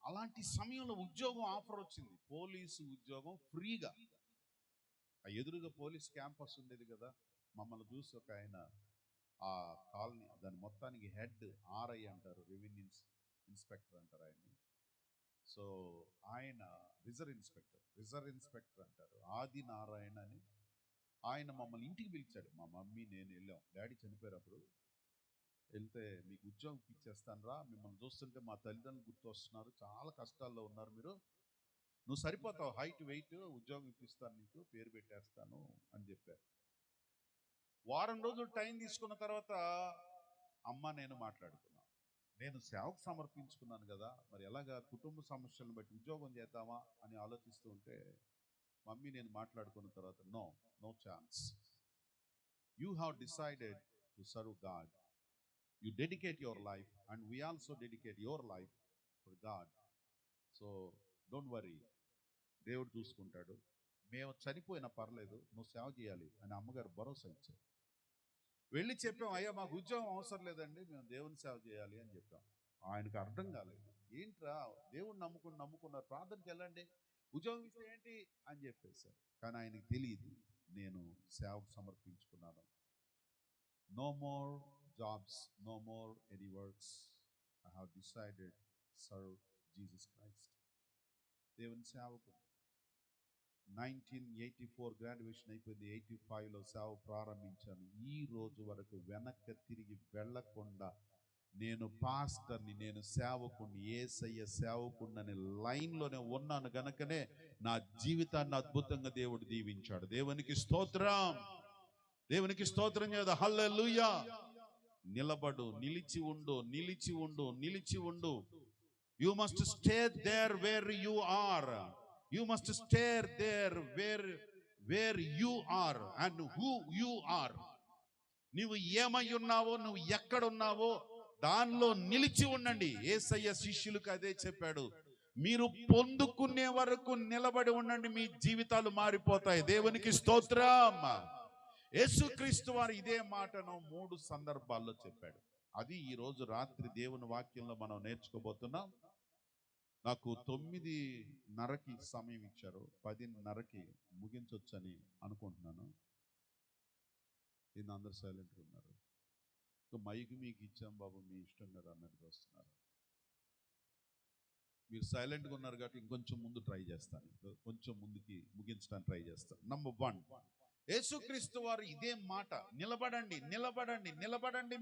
అలాంటి సమయంలో ఉద్యోగం ఆఫర్ వచ్చింది, పోలీసు ఉద్యోగం ఫ్రీగా. ఆ ఎదురుగా పోలీస్ క్యాంపస్ ఉండేది కదా, మమ్మల్ని చూసి ఒక ఆయన, ఆ కాలనీ దాని మొత్తానికి హెడ్ ఆర్ఐ అంటారు, రెవెన్యూ ఇన్స్పెక్టర్ అంటారు ఆయన్ని. సో ఆయన రిజర్వ్ ఇన్స్పెక్టర్ అంటారు, ఆది నారాయణ అని. ఆయన మమ్మల్ని ఇంటికి పిలిచాడు. మా మమ్మీ నేను వెళ్ళాం, డాడీ చనిపోయినప్పుడు. వెళ్తే మీకు ఉద్యోగం ఇచ్చేస్తాను రా, మిమ్మల్ని చూస్తుంటే మా తల్లిదండ్రులు గుర్తొస్తున్నారు, చాలా కష్టాల్లో ఉన్నారు మీరు, నువ్వు సరిపోతావు, హైట్ వెయిట్, ఉద్యోగం ఇప్పిస్తాను, నీకు పేరు పెట్టేస్తాను అని చెప్పారు. వారం రోజులు టైం తీసుకున్న తర్వాత అమ్మ నేను మాట్లాడుకున్నాను. నేను సేవకు సమర్పించుకున్నాను కదా, మరి ఎలాగా కుటుంబ సమస్యలను బట్టి ఉద్యోగం చేద్దామా అని ఆలోచిస్తూ ఉంటే మమ్మీ నేను మాట్లాడుకున్న తర్వాత, no chance. You have decided to serve God. You dedicate your life and we also dedicate your life for God. So don't worry, దేవుడు చూసుకుంటాడు, మేము చనిపోయినా పర్లేదు, నువ్వు సేవ చేయాలి అని అమ్మగారు భరోసా ఇచ్చారు. వెళ్ళి చెప్పాం, అయ్యా మాకు ఉద్యోగం అవసరం లేదండి, మేము దేవుని సేవ చేయాలి అని చెప్పాం. ఆయనకు అర్థం కాలేదు, ఏంట్రా దేవుడిని నమ్ముకున్నారు, ప్రార్థనకి వెళ్ళండి, ఉద్యోగం ఇస్తే ఏంటి అని చెప్పేశారు. కానీ ఆయనకి తెలియదు నేను సేవకు సమర్పించుకున్నాను. No more jobs, no more any works, I have decided serve Jesus Christ. దేవుని సేవకు 1984 గ్రాడ్యుయేషన్ అయిపోయింది, 85లో సేవ ప్రారంభించాను. ఈ రోజు వరకు వెనక్కి తిరిగి వెళ్లకుండా నేను పాస్టర్ని, నేను సేవకుడిని, యేసయ్య సేవకుడిని లైన్లోనే ఉన్నాను గనుకనే నా జీవితాన్ని అద్భుతంగా దేవుడు దీవించాడు. దేవునికి స్తోత్రం, దేవునికి స్తోత్రం చేద్దా. హల్లెలూయా. నిలబడు, నిలిచి ఉండు. You must stay there where you are. You must stay there where you are and who you are. నీవు ఏమై ఉన్నావో, నువ్వు ఎక్కడ ఉన్నావో దానిలో నిలిచి ఉండండి. యేసయ్య శిష్యులకు అదే చెప్పాడు, మీరు పొందుకునే వరకు నిలబడి ఉండండి, మీ జీవితాలు మారిపోతాయి. దేవునికి స్తోత్రం. యేసుక్రీస్తు వారు ఇదే మాటను 3 సందర్భాల్లో చెప్పాడు. అది ఈ రోజు రాత్రి దేవుని వాక్యంలో మనం నేర్చుకోబోతున్నాం. నాకు 9:30కి సమయం ఇచ్చారు, 10:30కి ముగించొచ్చని అనుకుంటున్నాను. దీన్ని అందరు సైలెంట్గా ఉన్నారు. మైక్ మీకు ఇచ్చాం బాబు, మీ ఇష్టం కదా అన్నట్టు వస్తున్నారు. మీరు సైలెంట్గా ఉన్నారు కాబట్టి ఇంకొంచెం ముందు ట్రై చేస్తాను, కొంచెం ముందుకి ముగించడానికి ట్రై చేస్తాను. నంబర్ 1, యేసుక్రీస్తు వారు ఇదే మాట, నిలబడండి,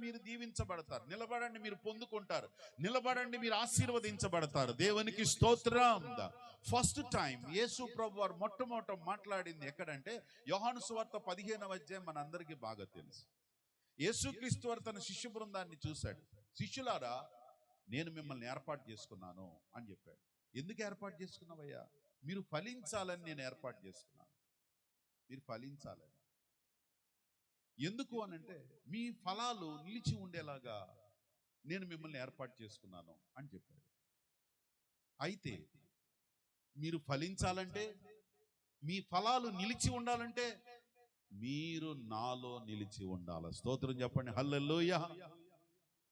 మీరు దీవించబడతారు, నిలబడండి, మీరు పొందుకుంటారు, నిలబడండి, మీరు ఆశీర్వదించబడతారు. దేవునికి స్తోత్రం. ఫస్ట్ టైం యేసు ప్రభు వారు మొట్టమొదట మాట్లాడింది ఎక్కడంటే యోహాను సువార్త 15వ అధ్యాయం మనందరికీ బాగా తెలుసు. యేసుక్రీస్తు వారు తన శిష్య బృందాన్ని చూశాడు. శిష్యులారా, నేను మిమ్మల్ని ఏర్పాటు చేసుకున్నాను అని చెప్పాడు. ఎందుకు ఏర్పాటు చేసుకున్నావయ్యా? మీరు ఫలించాలని నేను ఏర్పాటు చేసుకున్నాను. మీరు ఫలించాలని. ఎందుకు అనంటే మీ ఫలాలు నిలిచి ఉండేలాగా నేను మిమ్మల్ని ఏర్పాటు చేసుకున్నాను అని చెప్పాడు. అయితే మీరు ఫలించాలంటే, మీ ఫలాలు నిలిచి ఉండాలంటే మీరు నాలో నిలిచి ఉండాలి. స్తోత్రం చెప్పండి, హల్లెలూయా.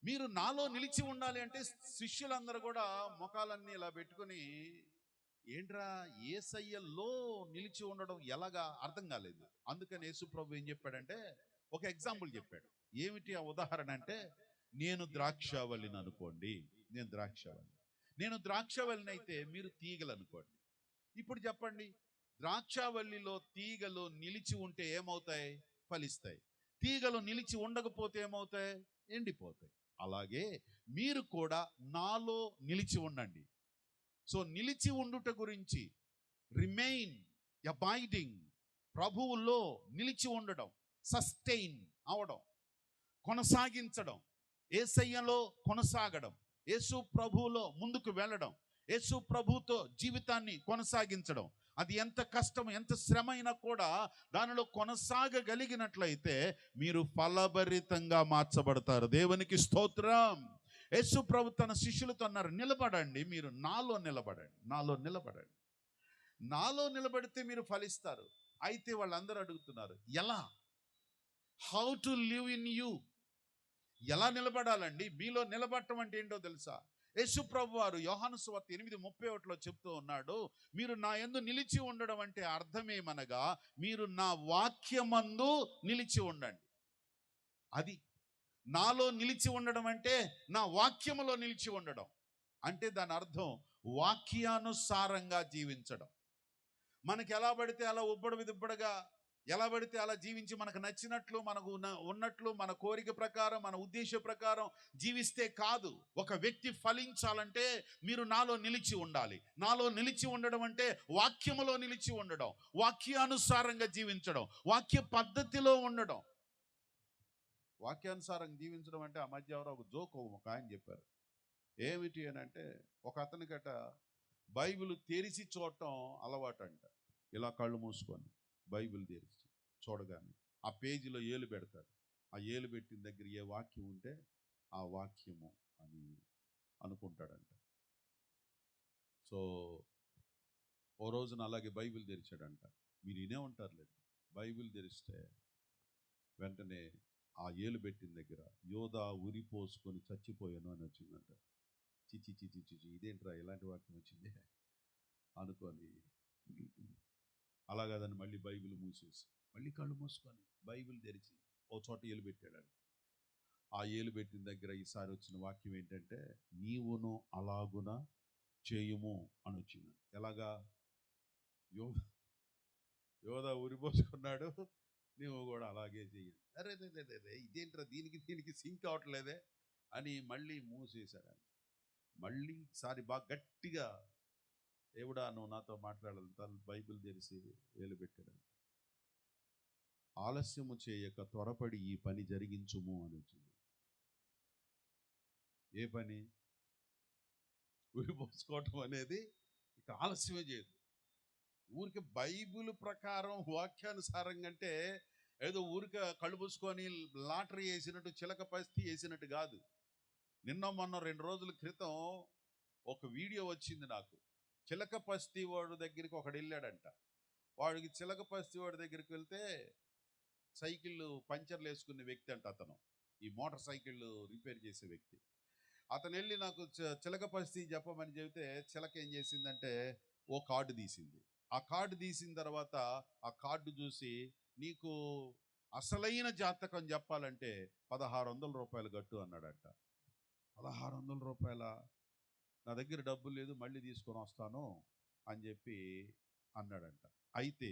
మీరు నాలో నిలిచి ఉండాలి అంటే శిష్యులందరూ కూడా ముఖాలన్నీ ఇలా పెట్టుకుని, ఏంట్రా యేసయ్యలో నిలిచి ఉండడం ఎలాగా అర్థం కాలేదు. అందుకని యేసు ప్రభు ఏం చెప్పాడంటే ఒక ఎగ్జాంపుల్ చెప్పాడు. ఏమిటి ఆ ఉదాహరణ అంటే, నేను ద్రాక్షావళిని అనుకోండి, నేను ద్రాక్షావళిని అయితే మీరు తీగలు అనుకోండి. ఇప్పుడు చెప్పండి, ద్రాక్షావళిలో తీగలు నిలిచి ఉంటే ఏమవుతాయి? ఫలిస్తాయి. తీగలు నిలిచి ఉండకపోతే ఏమవుతాయి? ఎండిపోతాయి. అలాగే మీరు కూడా నాలో నిలిచి ఉండండి. సో నిలిచి ఉండుట గురించి, రిమైన్, అబైడింగ్, ప్రభువులో నిలిచి ఉండడం, సస్టైన్ అవడం, కొనసాగించడం, యేసయ్యలో కొనసాగడం, యేసు ప్రభువులో ముందుకు వెళ్ళడం, యేసు ప్రభువుతో జీవితాన్ని కొనసాగించడం, అది ఎంత కష్టం, ఎంత శ్రమ అయినా కూడా దానిలో కొనసాగగలిగినట్లయితే మీరు ఫలభరితంగా మార్చబడతారు. దేవునికి స్తోత్రం. యేసు ప్రభు తన శిష్యులతో అన్నారు, నిలబడండి, మీరు నాలో నిలబడండి, నాలో నిలబడండి. నాలో నిలబడితే మీరు ఫలిస్తారు. అయితే వాళ్ళందరూ అడుగుతున్నారు, ఎలా? How to live in you? ఎలా నిలబడాలండి? మీలో నిలబడటం అంటే ఏంటో తెలుసా? యేసు ప్రభు వారు యోహాను సువార్త 8:31 చెప్తూ ఉన్నాడు, మీరు నా యందు నిలిచి ఉండడం అంటే అర్థమేమనగా మీరు నా వాక్యమందు నిలిచి ఉండండి. అది నాలో నిలిచి ఉండడం అంటే నా వాక్యములో నిలిచి ఉండడం అంటే దాని అర్థం వాక్యానుసారంగా జీవించడం. మనకి ఎలా పడితే అలా ఉబ్బడిదిబ్బడగా ఎలా పడితే అలా జీవించి మనకు నచ్చినట్లు, మనకు ఉన్నట్లు, మన కోరిక ప్రకారం, మన ఉద్దేశ ప్రకారం జీవిస్తే కాదు. ఒక వ్యక్తి ఫలించాలంటే మీరు నాలో నిలిచి ఉండాలి. నాలో నిలిచి ఉండడం అంటే వాక్యములో నిలిచి ఉండడం, వాక్యానుసారంగా జీవించడం, వాక్య పద్ధతిలో ఉండడం. వాక్యానుసారంగా జీవించడం అంటే ఆ మధ్య ఎవరో ఒక జోక్ ఒక ఆయన చెప్పారు. ఏమిటి అని అంటే, ఒక అతనికట బైబిల్ తెరిచి చూడటం అలవాటు అంట. ఇలా కళ్ళు మూసుకొని బైబిల్ తెరిచి చూడగానే ఆ పేజీలో ఏలు పెడతాడు. ఆ ఏలు పెట్టిన దగ్గర ఏ వాక్యం ఉంటే ఆ వాక్యము అని అనుకుంటాడంట. సో ఓ రోజున అలాగే బైబిల్ తెరిచాడంట. మీరు వినే ఉంటారులేండి. బైబిల్ తెరిస్తే వెంటనే ఆ ఏలు పెట్టిన దగ్గర యోధా ఉరిపోసుకొని చచ్చిపోయాను అని వచ్చిందంట. చిచి చిచి చిచి, ఇదేంట్రా ఇలాంటి వాక్యం వచ్చింది అనుకొని, అలాగదని మళ్ళీ బైబిల్ మూసేసి మళ్ళీ కళ్ళు మూసుకొని బైబిల్ తెరిచి ఓ చోట ఏలు పెట్టాడంట. ఆ ఏలు పెట్టిన దగ్గర ఈసారి వచ్చిన వాక్యం ఏంటంటే, నీవును అలాగున చేయుము అని వచ్చింది. ఎలాగా? యోధా ఉరిపోసుకున్నాడు, నువ్వు కూడా అలాగే చెయ్యి. అరే ఇదేంట్రా, దీనికి సింక్ అవట్లేదే అని మళ్ళీ మూసేశాడంట. మళ్ళీ ఈసారి బాగా గట్టిగా, దేవుడా నువ్వు నాతో మాట్లాడాలి, తను బైబిల్ తెరిచి ఏలు పెట్టాడంట. ఆలస్యము చేయక త్వరపడి ఈ పని జరిగించుము అని వచ్చింది. ఏ పని? ఉరిపోసుకోవటం అనేది ఇక ఆలస్యమే చేయదు. ఊరికి బైబిల్ ప్రకారం వాక్యానుసారంగా అంటే ఏదో ఊరిక కళ్ళు పూసుకొని లాటరీ వేసినట్టు, చిలక పస్తి వేసినట్టు కాదు. నిన్న మొన్న 2 రోజుల క్రితం ఒక వీడియో వచ్చింది నాకు. చిలక పస్తి వాడు దగ్గరికి ఒకడు వెళ్ళాడంట. వాడికి చిలక పస్తి వాడి దగ్గరికి వెళ్తే సైకిళ్ళు పంచర్లు వేసుకునే వ్యక్తి అంట అతను, ఈ మోటార్ సైకిళ్ళు రిపేర్ చేసే వ్యక్తి. అతను వెళ్ళి నాకు చిలక పరిస్థితి చెప్పమని చెబితే చిలక ఏం చేసిందంటే ఓ కార్డు తీసింది. ఆ కార్డు తీసిన తర్వాత ఆ కార్డు చూసి, నీకు అసలైన జాతకం చెప్పాలంటే 1600 రూపాయలు కట్టు అన్నాడంట. 1600 రూపాయల? నా దగ్గర డబ్బులు లేదు, మళ్ళీ తీసుకొని వస్తాను అని చెప్పి అన్నాడంట. అయితే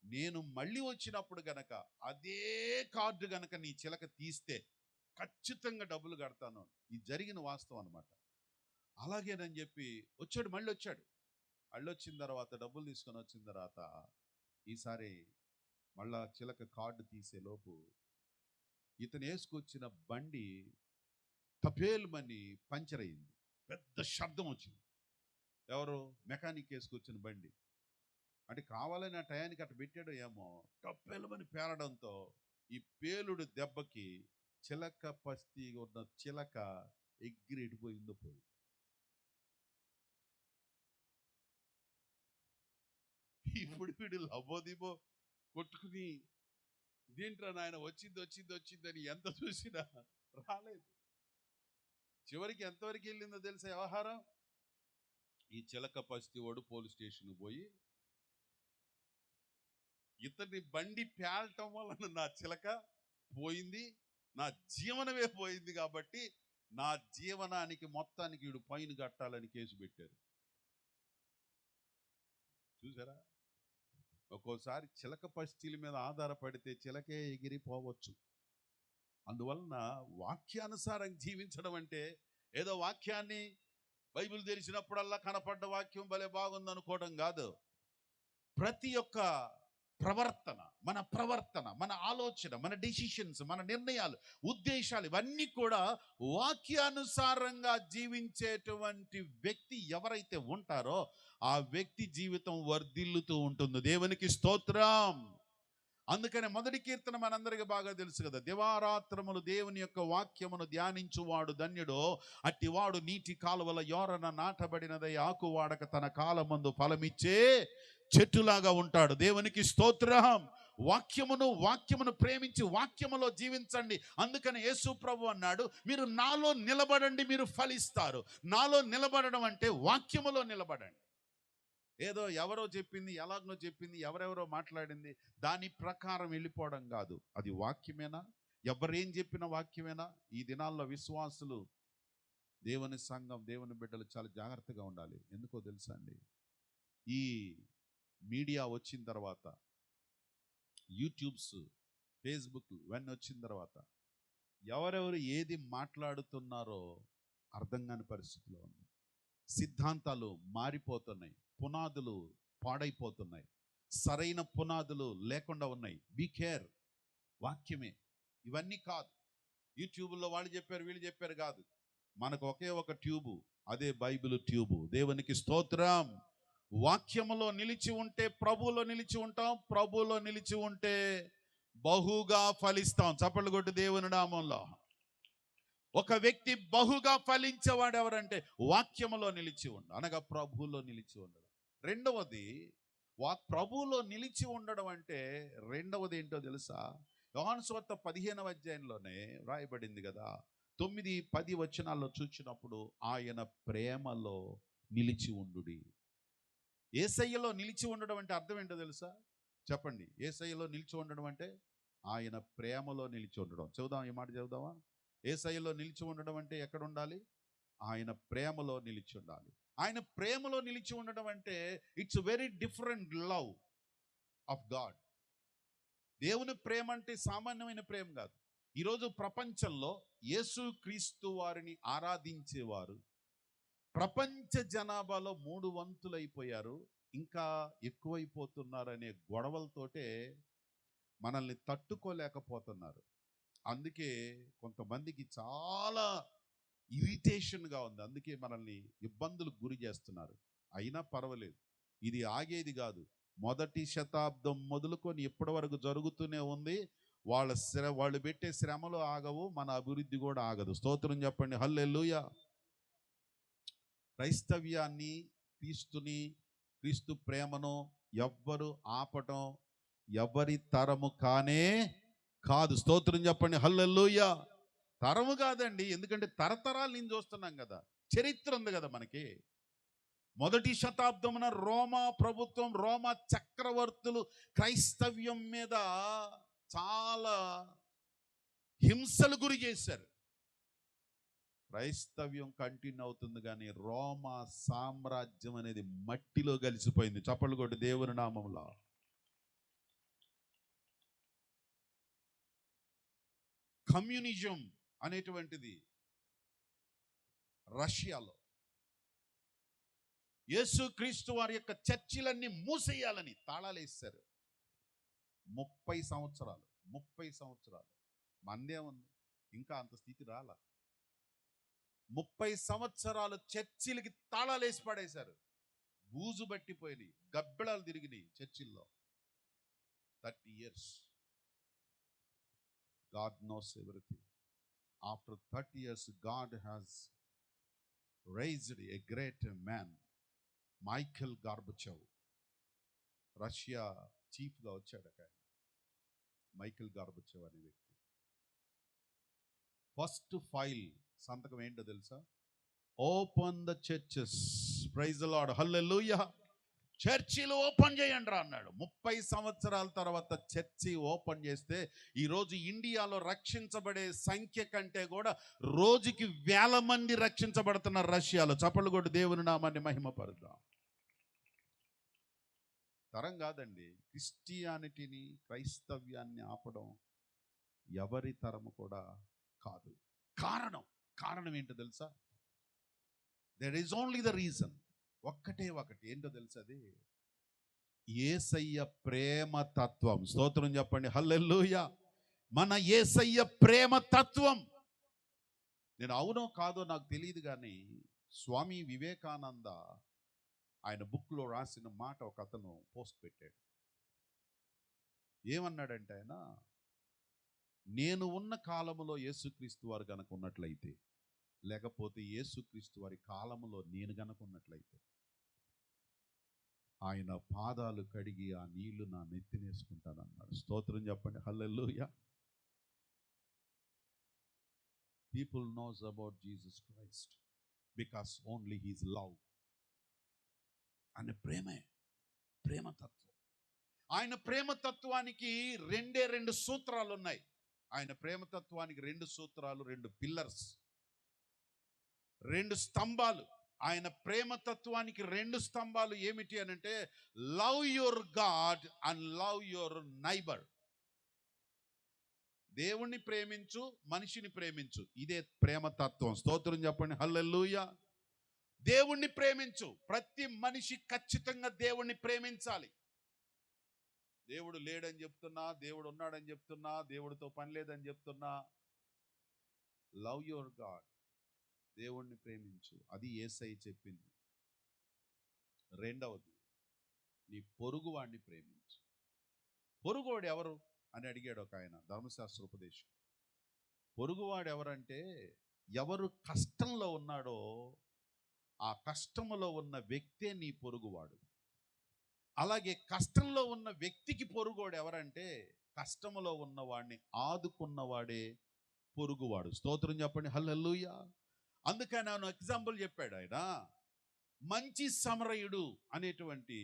నేను మళ్ళీ వచ్చినప్పుడు గనక అదే కార్డు గనక నీ చిలక తీస్తే ఖచ్చితంగా డబ్బులు కడతాను. ఇది జరిగిన వాస్తవం అనమాట. అలాగేనని చెప్పి వచ్చాడు. మళ్ళీ వచ్చిన తర్వాత డబ్బులు తీసుకొని వచ్చిన తర్వాత ఈసారి మళ్ళా చిలక కార్డు తీసే లోపు ఇతను వేసుకొచ్చిన బండి తపేల్మని పంచర్ అయింది. పెద్ద శబ్దం వచ్చింది. ఎవరు? మెకానిక్ వేసుకొచ్చిన బండి. అంటే కావాలని ఆ టయానికి అట్ట పెట్టాడో ఏమో, తప్పేలమని పేలడంతో ఈ పేలుడు దెబ్బకి చిలక పస్తి ఉన్న చిలక ఎగిరి ఎడిపోయిందో పోయింది. ఇప్పుడు వీడు లబోదిబో కొట్టుకుని, దీంట్లో నాయన వచ్చిందని ఎంత చూసినా రాలేదు. చివరికి ఎంతవరకు వెళ్ళిందో తెలుసా వ్యవహారం? ఈ చిలక పస్తి వాడు పోలీస్ స్టేషన్కి పోయి, ఇతని బండి పేలటం వలన నా చిలక పోయింది, నా జీవనమే పోయింది, కాబట్టి నా జీవనానికి మొత్తానికి వీడు ఫైన్ కట్టాలని కేసు పెట్టారు. చూసారా? ఒక్కోసారి చిలక పస్తీల మీద ఆధారపడితే చిలకే ఎగిరిపోవచ్చు. అందువలన వాక్యానుసారం జీవించడం అంటే ఏదో వాక్యాన్ని బైబిల్ తెరిచినప్పుడల్లా కనపడ్డ వాక్యం భలే బాగుంది అనుకోవడం కాదు. ప్రవర్తన, మన ఆలోచన, మన డెసిషన్స్, మన నిర్ణయాలు, ఉద్దేశాలు ఇవన్నీ కూడా వాక్యానుసారంగా జీవించేటువంటి వ్యక్తి ఎవరైతే ఉంటారో ఆ వ్యక్తి జీవితం వర్ధిల్లుతూ ఉంటుంది. దేవునికి స్తోత్రం. అందుకనే మొదటి కీర్తన మనందరికీ బాగా తెలుసు కదా, దివారాత్రములు దేవుని యొక్క వాక్యమును ధ్యానించువాడు ధన్యుడో, అట్టివాడు నీటి కాలువల యోరన నాటబడినదై ఆకు వాడక తన కాలమందు ఫలమిచ్చే చెట్టులాగా ఉంటాడు. దేవునికి స్తోత్రం. వాక్యమును ప్రేమించి వాక్యములో జీవించండి. అందుకని యేసు ప్రభు అన్నాడు, మీరు నాలో నిలబడండి, మీరు ఫలిస్తారు. నాలో నిలబడడం అంటే వాక్యములో నిలబడండి. ఏదో ఎవరో చెప్పింది, ఎలాగో చెప్పింది, ఎవరెవరో మాట్లాడింది దాని ప్రకారం వెళ్ళిపోవడం కాదు. అది వాక్యమేనా? ఎవరేం చెప్పిన వాక్యమేనా? ఈ దినాల్లో విశ్వాసులు, దేవుని సంఘం, దేవుని బిడ్డలు చాలా జాగ్రత్తగా ఉండాలి. ఎందుకో తెలుసా అండి, ఈ మీడియా వచ్చిన తర్వాత, యూట్యూబ్స్, ఫేస్బుక్ ఇవన్నీ వచ్చిన తర్వాత ఎవరెవరు ఏది మాట్లాడుతున్నారో అర్థం కాని పరిస్థితిలో ఉంది. సిద్ధాంతాలు మారిపోతున్నాయి, పునాదులు పాడైపోతున్నాయి, సరైన పునాదులు లేకుండా ఉన్నాయి. Be care. వాక్యమే ఇవన్నీ కాదు. యూట్యూబ్లో వాళ్ళు చెప్పారు, వీళ్ళు చెప్పారు కాదు. మనకు ఒకే ఒక ట్యూబు, అదే బైబిల్ ట్యూబు. దేవునికి స్తోత్రం. వాక్యములో నిలిచి ఉంటే ప్రభువులో నిలిచి ఉంటాం, ప్రభువులో నిలిచి ఉంటే బహుగా ఫలిస్తాం. చప్పట్లు కొట్టి దేవుని నామంలో. ఒక వ్యక్తి బహుగా ఫలించేవాడు ఎవరంటే వాక్యములో నిలిచి ఉండ, అనగా ప్రభువులో నిలిచి ఉండడం. రెండవది, ప్రభువులో నిలిచి ఉండడం అంటే రెండవది ఏంటో తెలుసా? యోహాను సువార్త 15వ అధ్యాయంలోనే రాయబడింది కదా, 9-10 వచనాల్లో చూచినప్పుడు ఆయన ప్రేమలో నిలిచి ఉండుడి. యేసయ్యలో నిలిచి ఉండడం అంటే అర్థం ఏంటో తెలుసా? చెప్పండి. యేసయ్యలో నిలిచి ఉండడం అంటే ఆయన ప్రేమలో నిలిచి ఉండడం. చెబుదాం, ఈ మాట చెబుదామా? యేసయ్యలో నిలిచి ఉండడం అంటే ఎక్కడ ఉండాలి? ఆయన ప్రేమలో నిలిచి ఉండాలి. ఆయన ప్రేమలో నిలిచి ఉండడం అంటే it's very different love of God. దేవుని ప్రేమ అంటే సామాన్యమైన ప్రేమ కాదు. ఈరోజు ప్రపంచంలో యేసుక్రీస్తు వారిని ఆరాధించేవారు ప్రపంచ జనాభాలో 3 వంతులైపోయారు, ఇంకా ఎక్కువైపోతున్నారనే గొడవలతోటే మనల్ని తట్టుకోలేకపోతున్నారు. అందుకే కొంతమందికి చాలా ఇరిటేషన్గా ఉంది. అందుకే మనల్ని ఇబ్బందులకు గురి చేస్తున్నారు. అయినా పర్వాలేదు, ఇది ఆగేది కాదు. మొదటి శతాబ్దం మొదలుకొని ఇప్పటి వరకు జరుగుతూనే ఉంది. వాళ్ళు పెట్టే శ్రమలు ఆగవు, మన అభివృద్ధి కూడా ఆగదు. స్తోత్రం చెప్పండి, హల్లెలూయా. క్రైస్తవ్యాన్ని, క్రీస్తు ప్రేమను ఎవ్వరు ఆపటం ఎవరి తరము కానే కాదు. స్తోత్రం చెప్పండి, హల్లెలూయా. తరము కాదండి, ఎందుకంటే తరతరాలు నేను చూస్తున్నాం కదా, చరిత్ర ఉంది కదా మనకి. మొదటి శతాబ్దమున రోమా ప్రభుత్వం, రోమా చక్రవర్తులు క్రైస్తవ్యం మీద చాలా హింసలు గురి చేశారు. క్రైస్తవ్యం కంటిన్యూ అవుతుంది, కానీ రోమా సామ్రాజ్యం అనేది మట్టిలో కలిసిపోయింది. చప్పట్లు కొట్టి దేవుని నామంలో. కమ్యూనిజం అనేటువంటిది రష్యాలో, యేసుక్రీస్తు వారి యొక్క చర్చిలన్నీ మూసేయాలని తాళాలు వేశారు. 30 సంవత్సరాలు మందే ఉంది, ఇంకా అంత స్థితి రాలా. 30 సంవత్సరాలు చర్చిలకి తాళాలు వేసి పడేశారు. బూజు పట్టిపోయినాయి, గబ్బెళాలు తిరిగినాయి చర్చిల్లో. 30 years. God knows everything. After 30 years, God has raised a great man, Michael Gorbachev. Russia చీఫ్గా వచ్చాడు ఆయన, మైఖేల్ గార్బచేవ్ అనే వ్యక్తి. ఫస్ట్ ఫైల్ సంతకం ఏంటో తెలుసా? Open the churches. Praise the lord, hallelujah. చర్చిలు ఓపెన్ చేయండి రా అన్నాడు. 30 సంవత్సరాల తర్వాత చర్చి ఓపెన్ చేస్తే ఈరోజు ఇండియాలో రక్షించబడే సంఖ్య కంటే కూడా రోజుకి 1000 మంది రక్షించబడుతున్నారు రష్యాలో. చప్పట్లు కొట్టి దేవుని నామాన్ని మహిమపరుద్దాం. తరం కాదండి, క్రిస్టియానిటీని, క్రైస్తవ్యాన్ని ఆపడం ఎవరి తరము కూడా కాదు. కారణం ఏంటో తెలుసా? There is only the reason. ఒకటి ఏంటో తెలుసా? అది యేసయ్య ప్రేమ తత్వం. స్తోత్రం చెప్పండి, హల్లెలూయా. మన యేసయ్య ప్రేమ తత్వం. నేను అవునో కాదో నాకు తెలియదు కానీ స్వామి వివేకానంద ఆయన బుక్లో రాసిన మాట ఒక అతను పోస్ట్ పెట్టాడు. ఏమన్నాడంటే ఆయన, నేను ఉన్న కాలములో యేసుక్రీస్తు వారు గనక ఉన్నట్లయితే, లేకపోతే యేసుక్రీస్తు వారి కాలములో నేను గనక ఉన్నట్లయితే, ఆయన పాదాలు కడిగి ఆ నీళ్లు నా నెత్తినేసుకుంటానన్నాడు. స్తోత్రం చెప్పండి, hallelujah. People knows about Jesus Christ because only his love. ఆయన ప్రేమే, ప్రేమతత్వం. ఆయన ప్రేమతత్వానికి రెండు సూత్రాలు ఉన్నాయి. ఆయన ప్రేమతత్వానికి 2 సూత్రాలు, 2 పిల్లర్స్, 2 స్తంభాలు. ఆయన ప్రేమతత్వానికి 2 స్తంభాలు ఏమిటి అనంటే, love your God and love your neighbour. దేవుణ్ణి ప్రేమించు, మనిషిని ప్రేమించు. ఇదే ప్రేమతత్వం. స్తోత్రం చెప్పండి, హల్లెలూయా. దేవుణ్ణి ప్రేమించు. ప్రతి మనిషి ఖచ్చితంగా దేవుణ్ణి ప్రేమించాలి. దేవుడు లేడని చెప్తున్నా, దేవుడు ఉన్నాడని చెప్తున్నా, దేవుడితో పని లేదని చెప్తున్నా, లవ్ యువర్ గాడ్, దేవుణ్ణి ప్రేమించు. అది యేసయ్య చెప్పింది. రెండవది, నీ పొరుగువాడిని ప్రేమించు. పొరుగువాడు ఎవరు అని అడిగాడు ఒక ఆయన, ధర్మశాస్త్ర ఉపదేశం. పొరుగువాడు ఎవరంటే, ఎవరు కష్టంలో ఉన్నాడో ఆ కష్టంలో ఉన్న వ్యక్తే నీ పొరుగువాడు. అలాగే కష్టంలో ఉన్న వ్యక్తికి పొరుగువాడు ఎవరంటే, కష్టంలో ఉన్నవాడిని ఆదుకున్నవాడే పొరుగువాడు. స్తోత్రం చెప్పండి, హల్లెలూయా. అందుకని ఆయన ఎగ్జాంపుల్ చెప్పాడు. ఆయన మంచి సమరయుడు అనేటువంటి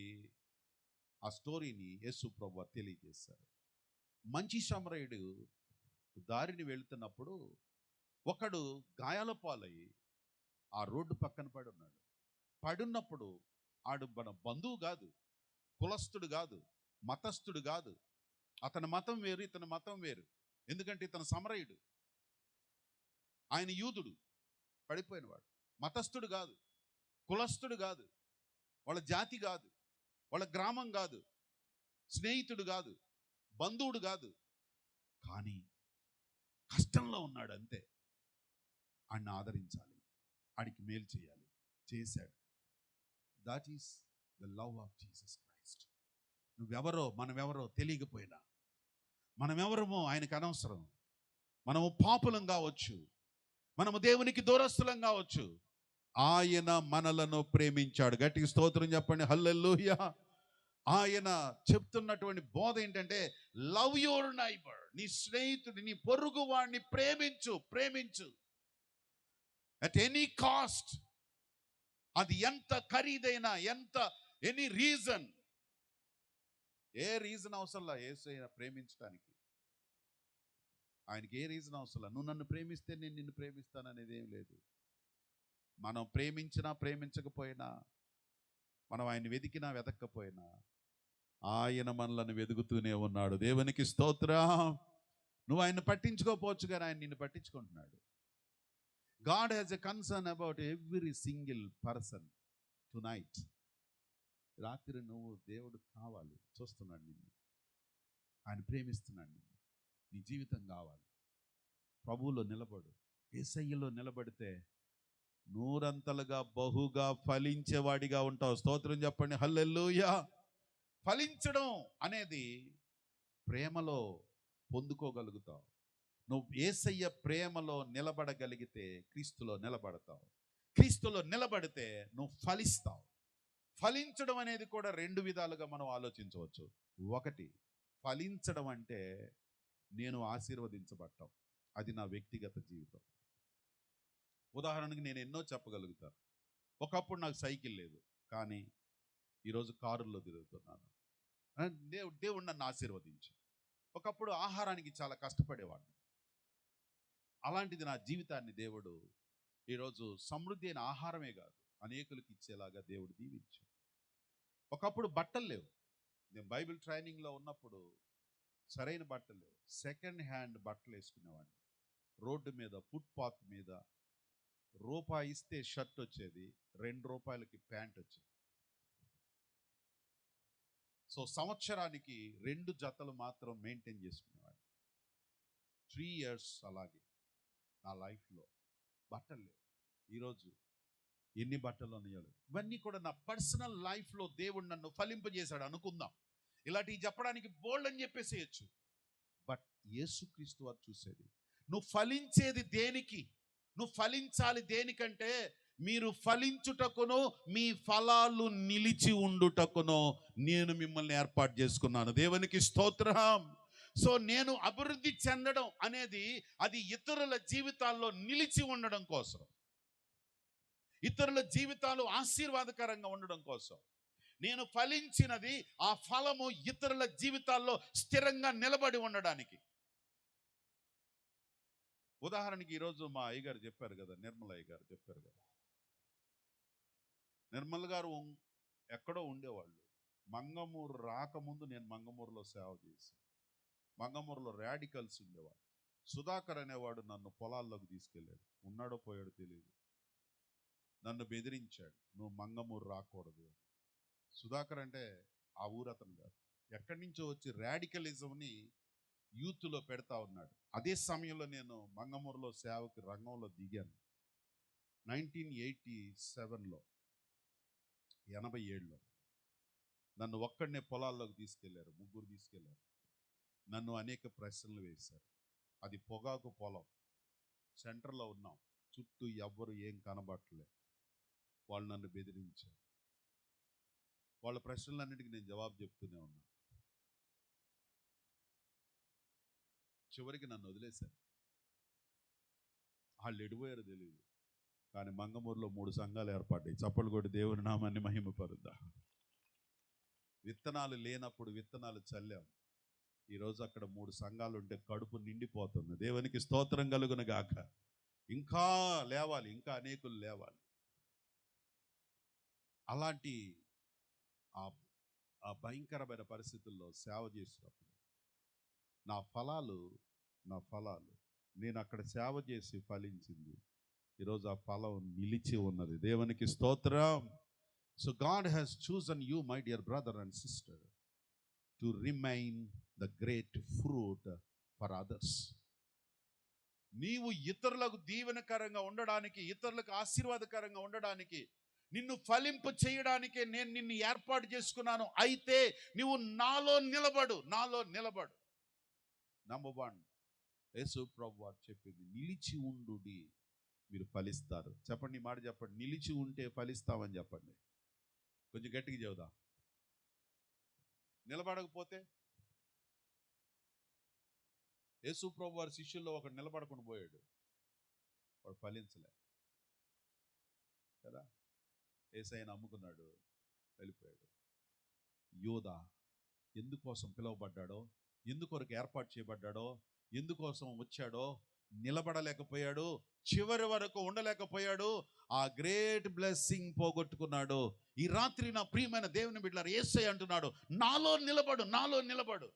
ఆ స్టోరీని యేసు ప్రభువు తెలియజేశారు. మంచి సమరయుడు దారిని వెళుతున్నప్పుడు ఒకడు గాయాల పాలయ్యి ఆ రోడ్డు పక్కన పడి ఉన్నాడు. పడున్నప్పుడు ఆడు మన బంధువు కాదు, కులస్తుడు కాదు, మతస్థుడు కాదు. అతని మతం వేరు, ఇతని మతం వేరు. ఎందుకంటే ఇతను సమరయుడు, ఆయన యూదుడు, పడిపోయినవాడు. మతస్థుడు కాదు, కులస్థుడు కాదు, వాళ్ళ జాతి కాదు, వాళ్ళ గ్రామం కాదు, స్నేహితుడు కాదు, బంధువుడు కాదు. కానీ కష్టంలో ఉన్నాడు అంతే. ఆయన్ని ఆదరించాలి, ఆడికి మేలు చేయాలి. చేశాడు. That is the love of Jesus Christ. నువ్వెవరో మనమెవరో తెలియకపోయినా, మనమెవరమో ఆయనకు అనవసరం. మనము పాపులం కావచ్చు, మనము దేవునికి దూరస్తులం కావచ్చు, ఆయన మనలను ప్రేమించాడు. గట్టిగా స్తోత్రం చెప్పండి, హల్లెలూయా. ఆయన చెప్తున్నటువంటి బోధ ఏంటంటే, లవ్ యువర్ నైబర్. నీ స్నేహితుడి, నీ పొరుగు వాడిని ప్రేమించు, ప్రేమించు అట్ ఎనీ కాస్ట్. అది ఎంత ఖరీదైనా, ఎనీ రీజన్, ఏ రీజన్ అవసరంలా యేసయ్య ప్రేమించడానికి. ఆయనకి ఏ రీజన్ అవసరంలా. నువ్వు నన్ను ప్రేమిస్తే నేను నిన్ను ప్రేమిస్తాను అనేది ఏం లేదు. మనం ప్రేమించినా ప్రేమించకపోయినా, మనం ఆయన వెతికినా వెతక్కపోయినా, ఆయన మనలను వెతుకుతూనే ఉన్నాడు. దేవునికి స్తోత్రం. నువ్వు ఆయన పట్టించుకోకపోవచ్చు కానీ ఆయన నిన్ను పట్టించుకుంటున్నాడు. God has a concern about every single person tonight. రాత్రి నువ్వు దేవుడు కావాలి, చూస్తున్నాడు నిన్ను, ఆయన ప్రేమిస్తున్నాడు నిన్ను. నీ జీవితం కావాలి. ప్రభువులో నిలబడు. యేసయ్యలో నిలబడితే నూరంతలుగా బహుగా ఫలించేవాడిగా ఉంటావు. స్తోత్రం చెప్పండి, హల్లెలూయా. ఫలించడం అనేది ప్రేమలో పొందుకోగలుగుతావు. నువ్వు యేసయ్య ప్రేమలో నిలబడగలిగితే క్రీస్తులో నిలబడతావు. క్రీస్తులో నిలబడితే నువ్వు ఫలిస్తావు. ఫలించడం అనేది కూడా 2 విధాలుగా మనం ఆలోచించవచ్చు. ఒకటి, ఫలించడం అంటే నేను ఆశీర్వదించబడటం. అది నా వ్యక్తిగత జీవితం. ఉదాహరణకి నేను ఎన్నో చెప్పగలుగుతాను. ఒకప్పుడు నాకు సైకిల్ లేదు, కానీ ఈరోజు కారుల్లో తిరుగుతున్నాను. దేవుడు నన్ను ఆశీర్వదించు. ఒకప్పుడు ఆహారానికి చాలా కష్టపడేవాడిని. అలాంటిది నా జీవితాన్ని దేవుడు ఈరోజు సమృద్ధి అయిన ఆహారమే కాదు, అనేకులకు ఇచ్చేలాగా దేవుడు దీవించాడు. ఒకప్పుడు బట్టలు లేవు. నేను బైబిల్ ట్రైనింగ్లో ఉన్నప్పుడు సరైన బట్టలు లేవు. సెకండ్ హ్యాండ్ బట్టలు వేసుకునేవాడిని. రోడ్డు మీద, ఫుట్పాత్ మీద రూపాయి ఇస్తే షర్ట్ వచ్చేది, 2 రూపాయలకి ప్యాంట్ వచ్చేది. సో సంవత్సరానికి 2 జతలు మాత్రం మెయింటైన్ చేసుకునేవాడిని. 3 years అలాగే నా లైఫ్లో బట్టలు లేవు. ఈరోజు ఎన్ని బట్టలు ఉన్నాయో. ఇవన్నీ కూడా నా పర్సనల్ లైఫ్లో దేవుడు నన్ను ఫలింపజేశాడు అనుకుందాం. ఇలాంటివి చెప్పడానికి బోల్డ్ అని చెప్పేసేయచ్చు. బట్ యేసుక్రీస్తు వారు చూసేది, నువ్వు ఫలించేది దేనికి? నువ్వు ఫలించాలి దేనికంటే, మీరు ఫలించుటకును మీ ఫలాలు నిలిచి ఉండుటకును నేను మిమ్మల్ని ఏర్పాటు చేసుకున్నాను. దేవునికి స్తోత్రం. సో నేను అభివృద్ధి చెందడం అనేది అది ఇతరుల జీవితాల్లో నిలిచి ఉండడం కోసం, ఇతరుల జీవితాలు ఆశీర్వాదకరంగా ఉండడం కోసం. నేను ఫలించినది ఆ ఫలము ఇతరుల జీవితాల్లో స్థిరంగా నిలబడి ఉండడానికి. ఉదాహరణకి ఈరోజు మా అయ్యగారు చెప్పారు కదా, నిర్మల అయ్యగారు చెప్పారు కదా. నిర్మల్ గారు ఎక్కడో ఉండేవాళ్ళు. మంగమూరు రాకముందు నేను మంగమూరులో సేవ చేశాను. మంగమూరులో రాడికల్స్ ఉండేవాడు. సుధాకర్ అనేవాడు నన్ను పొలాల్లోకి తీసుకెళ్ళాడు. ఉన్నాడో పోయాడో తెలియదు. నన్ను బెదిరించాడు, నువ్వు మంగమూరు రాకూడదు అని. సుధాకర్ అంటే ఆ ఊరు అతను కాదు, ఎక్కడి నుంచో వచ్చి రాడికలిజంని యూత్లో పెడతా ఉన్నాడు. అదే సమయంలో నేను మంగమూరులో సేవకి రంగంలో దిగాను. 1987లో 87లో నన్ను ఒక్కడనే పొలాల్లోకి తీసుకెళ్లారు. 3 తీసుకెళ్లారు. నన్ను అనేక ప్రశ్నలు వేశారు. అది పొగాకు పొలం, సెంటర్లో ఉన్నాం, చుట్టూ ఎవ్వరు ఏం కనబట్టలే. వాళ్ళు నన్ను బెదిరించారు. వాళ్ళ ప్రశ్నలన్నిటికీ నేను జవాబు చెప్తూనే ఉన్నా. చివరికి నన్ను వదిలేశారు. వాళ్ళు ఎడిపోయారో తెలియదు, కానీ మంగమూరులో 3 సంఘాలు ఏర్పడ్డాయి. చప్పలు కొట్టి దేవుని నామాన్ని మహిమపరుద్దాం. విత్తనాలు లేనప్పుడు విత్తనాలు చల్లాం. ఈరోజు అక్కడ 3 సంఘాలు ఉంటే కడుపు నిండిపోతుంది. దేవునికి స్తోత్రం కలుగును గాక. ఇంకా లేవాలి, ఇంకా అనేకులు లేవాలి. అలాంటి ఆ భయంకరమైన పరిస్థితుల్లో సేవ చేసినప్పుడు నా ఫలాలు నేను అక్కడ సేవ చేసి ఫలించింది. ఈరోజు ఆ ఫలం నిలిచి ఉన్నది. దేవునికి స్తోత్రం. So God has chosen you, my dear brother and sister, to remain the great fruit for others. నీవు ఇతరులకు దీవెనకరంగా ఉండడానికి, ఇతరులకు ఆశీర్వాదకరంగా ఉండడానికి, నిన్ను ఫలింప చేయడానికే నేను నిన్ను ఏర్పాటు చేసుకున్నాను. అయితే నువ్వు నాలో నిలబడు. నంబర్ 1 యేసు ప్రభువు వారు చెప్పింది, నిలిచి ఉండుడి, మీరు ఫలిస్తారు. చెప్పండి, ఈ మాట చెప్పండి. నిలిచి ఉంటే ఫలిస్తామని చెప్పండి. కొంచెం గట్టిగా చెబుదాం. నిలబడకపోతే, యేసు ప్రభువు వారి శిష్యుల్లో ఒకడు నిలబడకుండా పోయాడు, వాడు ఫలించలే కదా. యేసయ్యను అమ్ముకున్నాడు, వెళ్ళిపోయాడు. యోధా ఎందుకోసం పిలువబడ్డాడో, ఎందుకొరకు ఏర్పాటు చేయబడ్డాడో, ఎందుకోసం వచ్చాడో నిలబడలేకపోయాడు, చివరి వరకు ఉండలేకపోయాడు. ఆ గ్రేట్ బ్లెస్సింగ్ పోగొట్టుకున్నాడు. ఈ రాత్రి నా ప్రియమైన దేవుని బిడ్డలారా, యేసయ్య అంటున్నాడు, నాలో నిలబడు.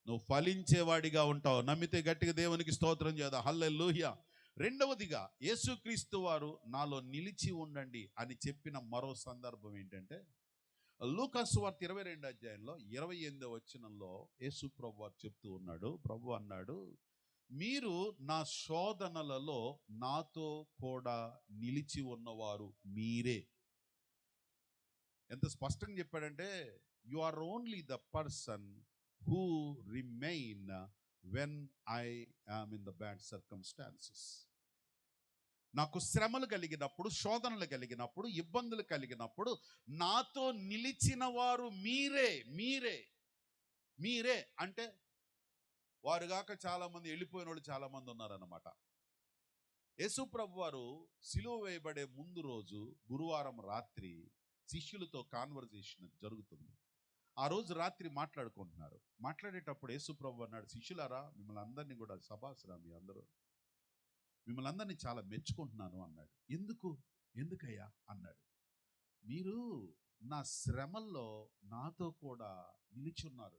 నువ్వు ఫలించేవాడిగా ఉంటావు. నమ్మితే గట్టిగా దేవునికి స్తోత్రం చేద్దాం. హల్లెలూయా. రెండవదిగా, యేసుక్రీస్తు వారు నాలో నిలిచి ఉండండి అని చెప్పిన మరో సందర్భం ఏంటంటే, లూకా సువార్త 22వ అధ్యాయంలో 28వ వచనంలో యేసు ప్రభు వారు చెప్తూ ఉన్నాడు. ప్రభు అన్నాడు, మీరు నా శోధనలలో నాతో కూడా నిలిచి ఉన్నవారు మీరే. ఎంత స్పష్టంగా చెప్పాడంటే, you are only the person who remain when I am in the bad circumstances. నాకు శ్రమలు కలిగినప్పుడు, శోధనలు కలిగినప్పుడు, ఇబ్బందులు కలిగినప్పుడు నాతో నిలిచిన వారు మీరే అంటే వారుగాక చాలామంది వెళ్ళిపోయిన వాళ్ళు చాలామంది ఉన్నారన్నమాట. యేసు ప్రభు వారు సిలువ వేయబడే ముందు రోజు గురువారం రాత్రి శిష్యులతో కాన్వర్జేషన్ జరుగుతుంది. ఆ రోజు రాత్రి మాట్లాడుకుంటున్నారు. మాట్లాడేటప్పుడు యేసు ప్రభు అన్నాడు, శిష్యులారా, మిమ్మల్ని అందరినీ కూడా, సభాసురా మీ అందరూ, మిమ్మల్ని అందరినీ చాలా మెచ్చుకుంటున్నాను అన్నాడు. ఎందుకయ్యా అన్నాడు. మీరు నా శ్రమల్లో నాతో కూడా నిలిచి ఉన్నారు.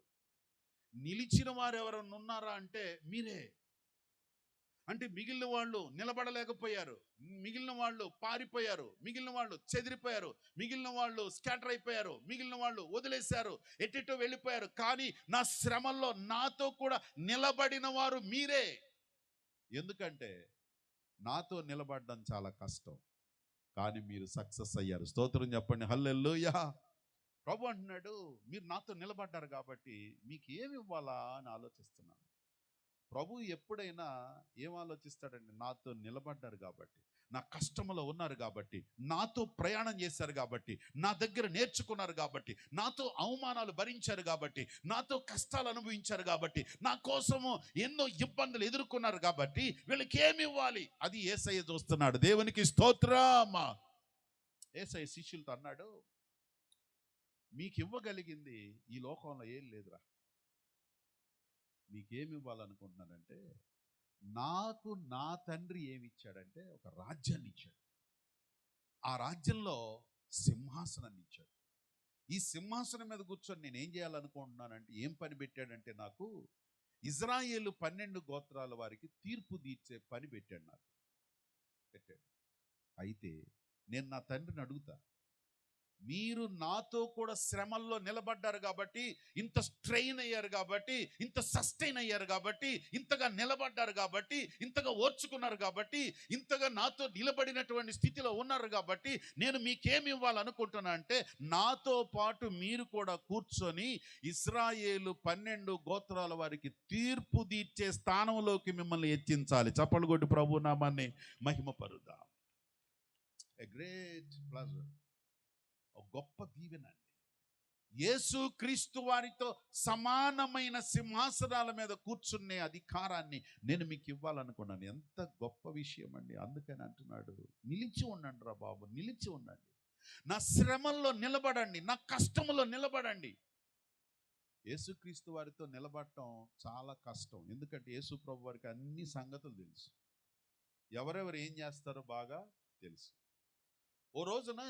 నిలిచిన వారు ఎవరన్నా ఉన్నారా అంటే మీరే. అంటే మిగిలిన వాళ్ళు నిలబడలేకపోయారు, మిగిలిన వాళ్ళు పారిపోయారు, మిగిలిన వాళ్ళు చెదిరిపోయారు, మిగిలిన వాళ్ళు స్కాటర్ అయిపోయారు, మిగిలిన వాళ్ళు వదిలేశారు, ఎటెటో వెళ్ళిపోయారు. కానీ నా శ్రమల్లో నాతో కూడా నిలబడిన వారు మీరే. ఎందుకంటే నాతో నిలబడడం చాలా కష్టం, కానీ మీరు సక్సెస్ అయ్యారు. స్తోత్రం చెప్పండి, హల్లెలూయా. ప్రభు అంటున్నాడు, మీరు నాతో నిలబడ్డారు కాబట్టి మీకు ఏమి ఇవ్వాలా అని ఆలోచిస్తున్నాను. ప్రభు ఎప్పుడైనా ఏం ఆలోచిస్తాడండి? నాతో నిలబడ్డారు కాబట్టి, నా కష్టంలో ఉన్నారు కాబట్టి, నాతో ప్రయాణం చేశారు కాబట్టి, నా దగ్గర నేర్చుకున్నారు కాబట్టి, నాతో అవమానాలు భరించారు కాబట్టి, నాతో కష్టాలు అనుభవించారు కాబట్టి, నా కోసము ఎన్నో ఇబ్బందులు ఎదుర్కొన్నారు కాబట్టి వీళ్ళకి ఏమి ఇవ్వాలి? అది యేసయ్య చూస్తున్నాడు. దేవునికి స్తోత్రం. యేసయ్య శిష్యులతో అన్నాడు, మీకు ఇవ్వగలిగింది ఈ లోకంలో ఏం లేదురా. మీకేమి ఇవ్వాలనుకుంటున్నానంటే, నాకు నా తండ్రి ఏమి ఇచ్చాడంటే ఒక రాజ్యాన్ని ఇచ్చాడు. ఆ రాజ్యంలో సింహాసనాన్ని ఇచ్చాడు. ఈ సింహాసనం మీద కూర్చొని నేను ఏం చేయాలనుకుంటున్నానంటే, ఏం పని పెట్టాడంటే, నాకు ఇజ్రాయేలు 12 గోత్రాల వారికి తీర్పు తీర్చే పని పెట్టాడు. నాకు పెట్టాడు. అయితే నేను నా తండ్రిని అడుగుతా, మీరు నాతో కూడా శ్రమల్లో నిలబడ్డారు కాబట్టి, ఇంత స్ట్రెయిన్ అయ్యారు కాబట్టి, ఇంత సస్టైన్ అయ్యారు కాబట్టి, ఇంతగా నిలబడ్డారు కాబట్టి, ఇంతగా ఓర్చుకున్నారు కాబట్టి, ఇంతగా నాతో నిలబడినటువంటి స్థితిలో ఉన్నారు కాబట్టి, నేను మీకేమి ఇవ్వాలనుకుంటున్నా అంటే, నాతో పాటు మీరు కూడా కూర్చొని ఇశ్రాయేలు 12 గోత్రాల వారికి తీర్పు తీర్చే స్థానంలోకి మిమ్మల్ని హెచ్చించాలి. చప్పట్లు కొట్టి ప్రభు నామాన్ని మహిమపరుద్దాం. ఎ గ్రేట్ ప్లెజర్, ఒక గొప్ప దీవెన అండి. యేసు క్రీస్తు వారితో సమానమైన సింహాసనాల మీద కూర్చునే అధికారాన్ని నేను మీకు ఇవ్వాలనుకున్నాను. ఎంత గొప్ప విషయం అండి. అందుకని అంటున్నాడు, నిలిచి ఉండండి రా బాబు, నిలిచి ఉండండి, నా శ్రమల్లో నిలబడండి, నా కష్టంలో నిలబడండి. యేసుక్రీస్తు వారితో నిలబడటం చాలా కష్టం. ఎందుకంటే యేసు ప్రభు వారికి అన్ని సంగతులు తెలుసు, ఎవరెవరు ఏం చేస్తారో బాగా తెలుసు. ఓ రోజున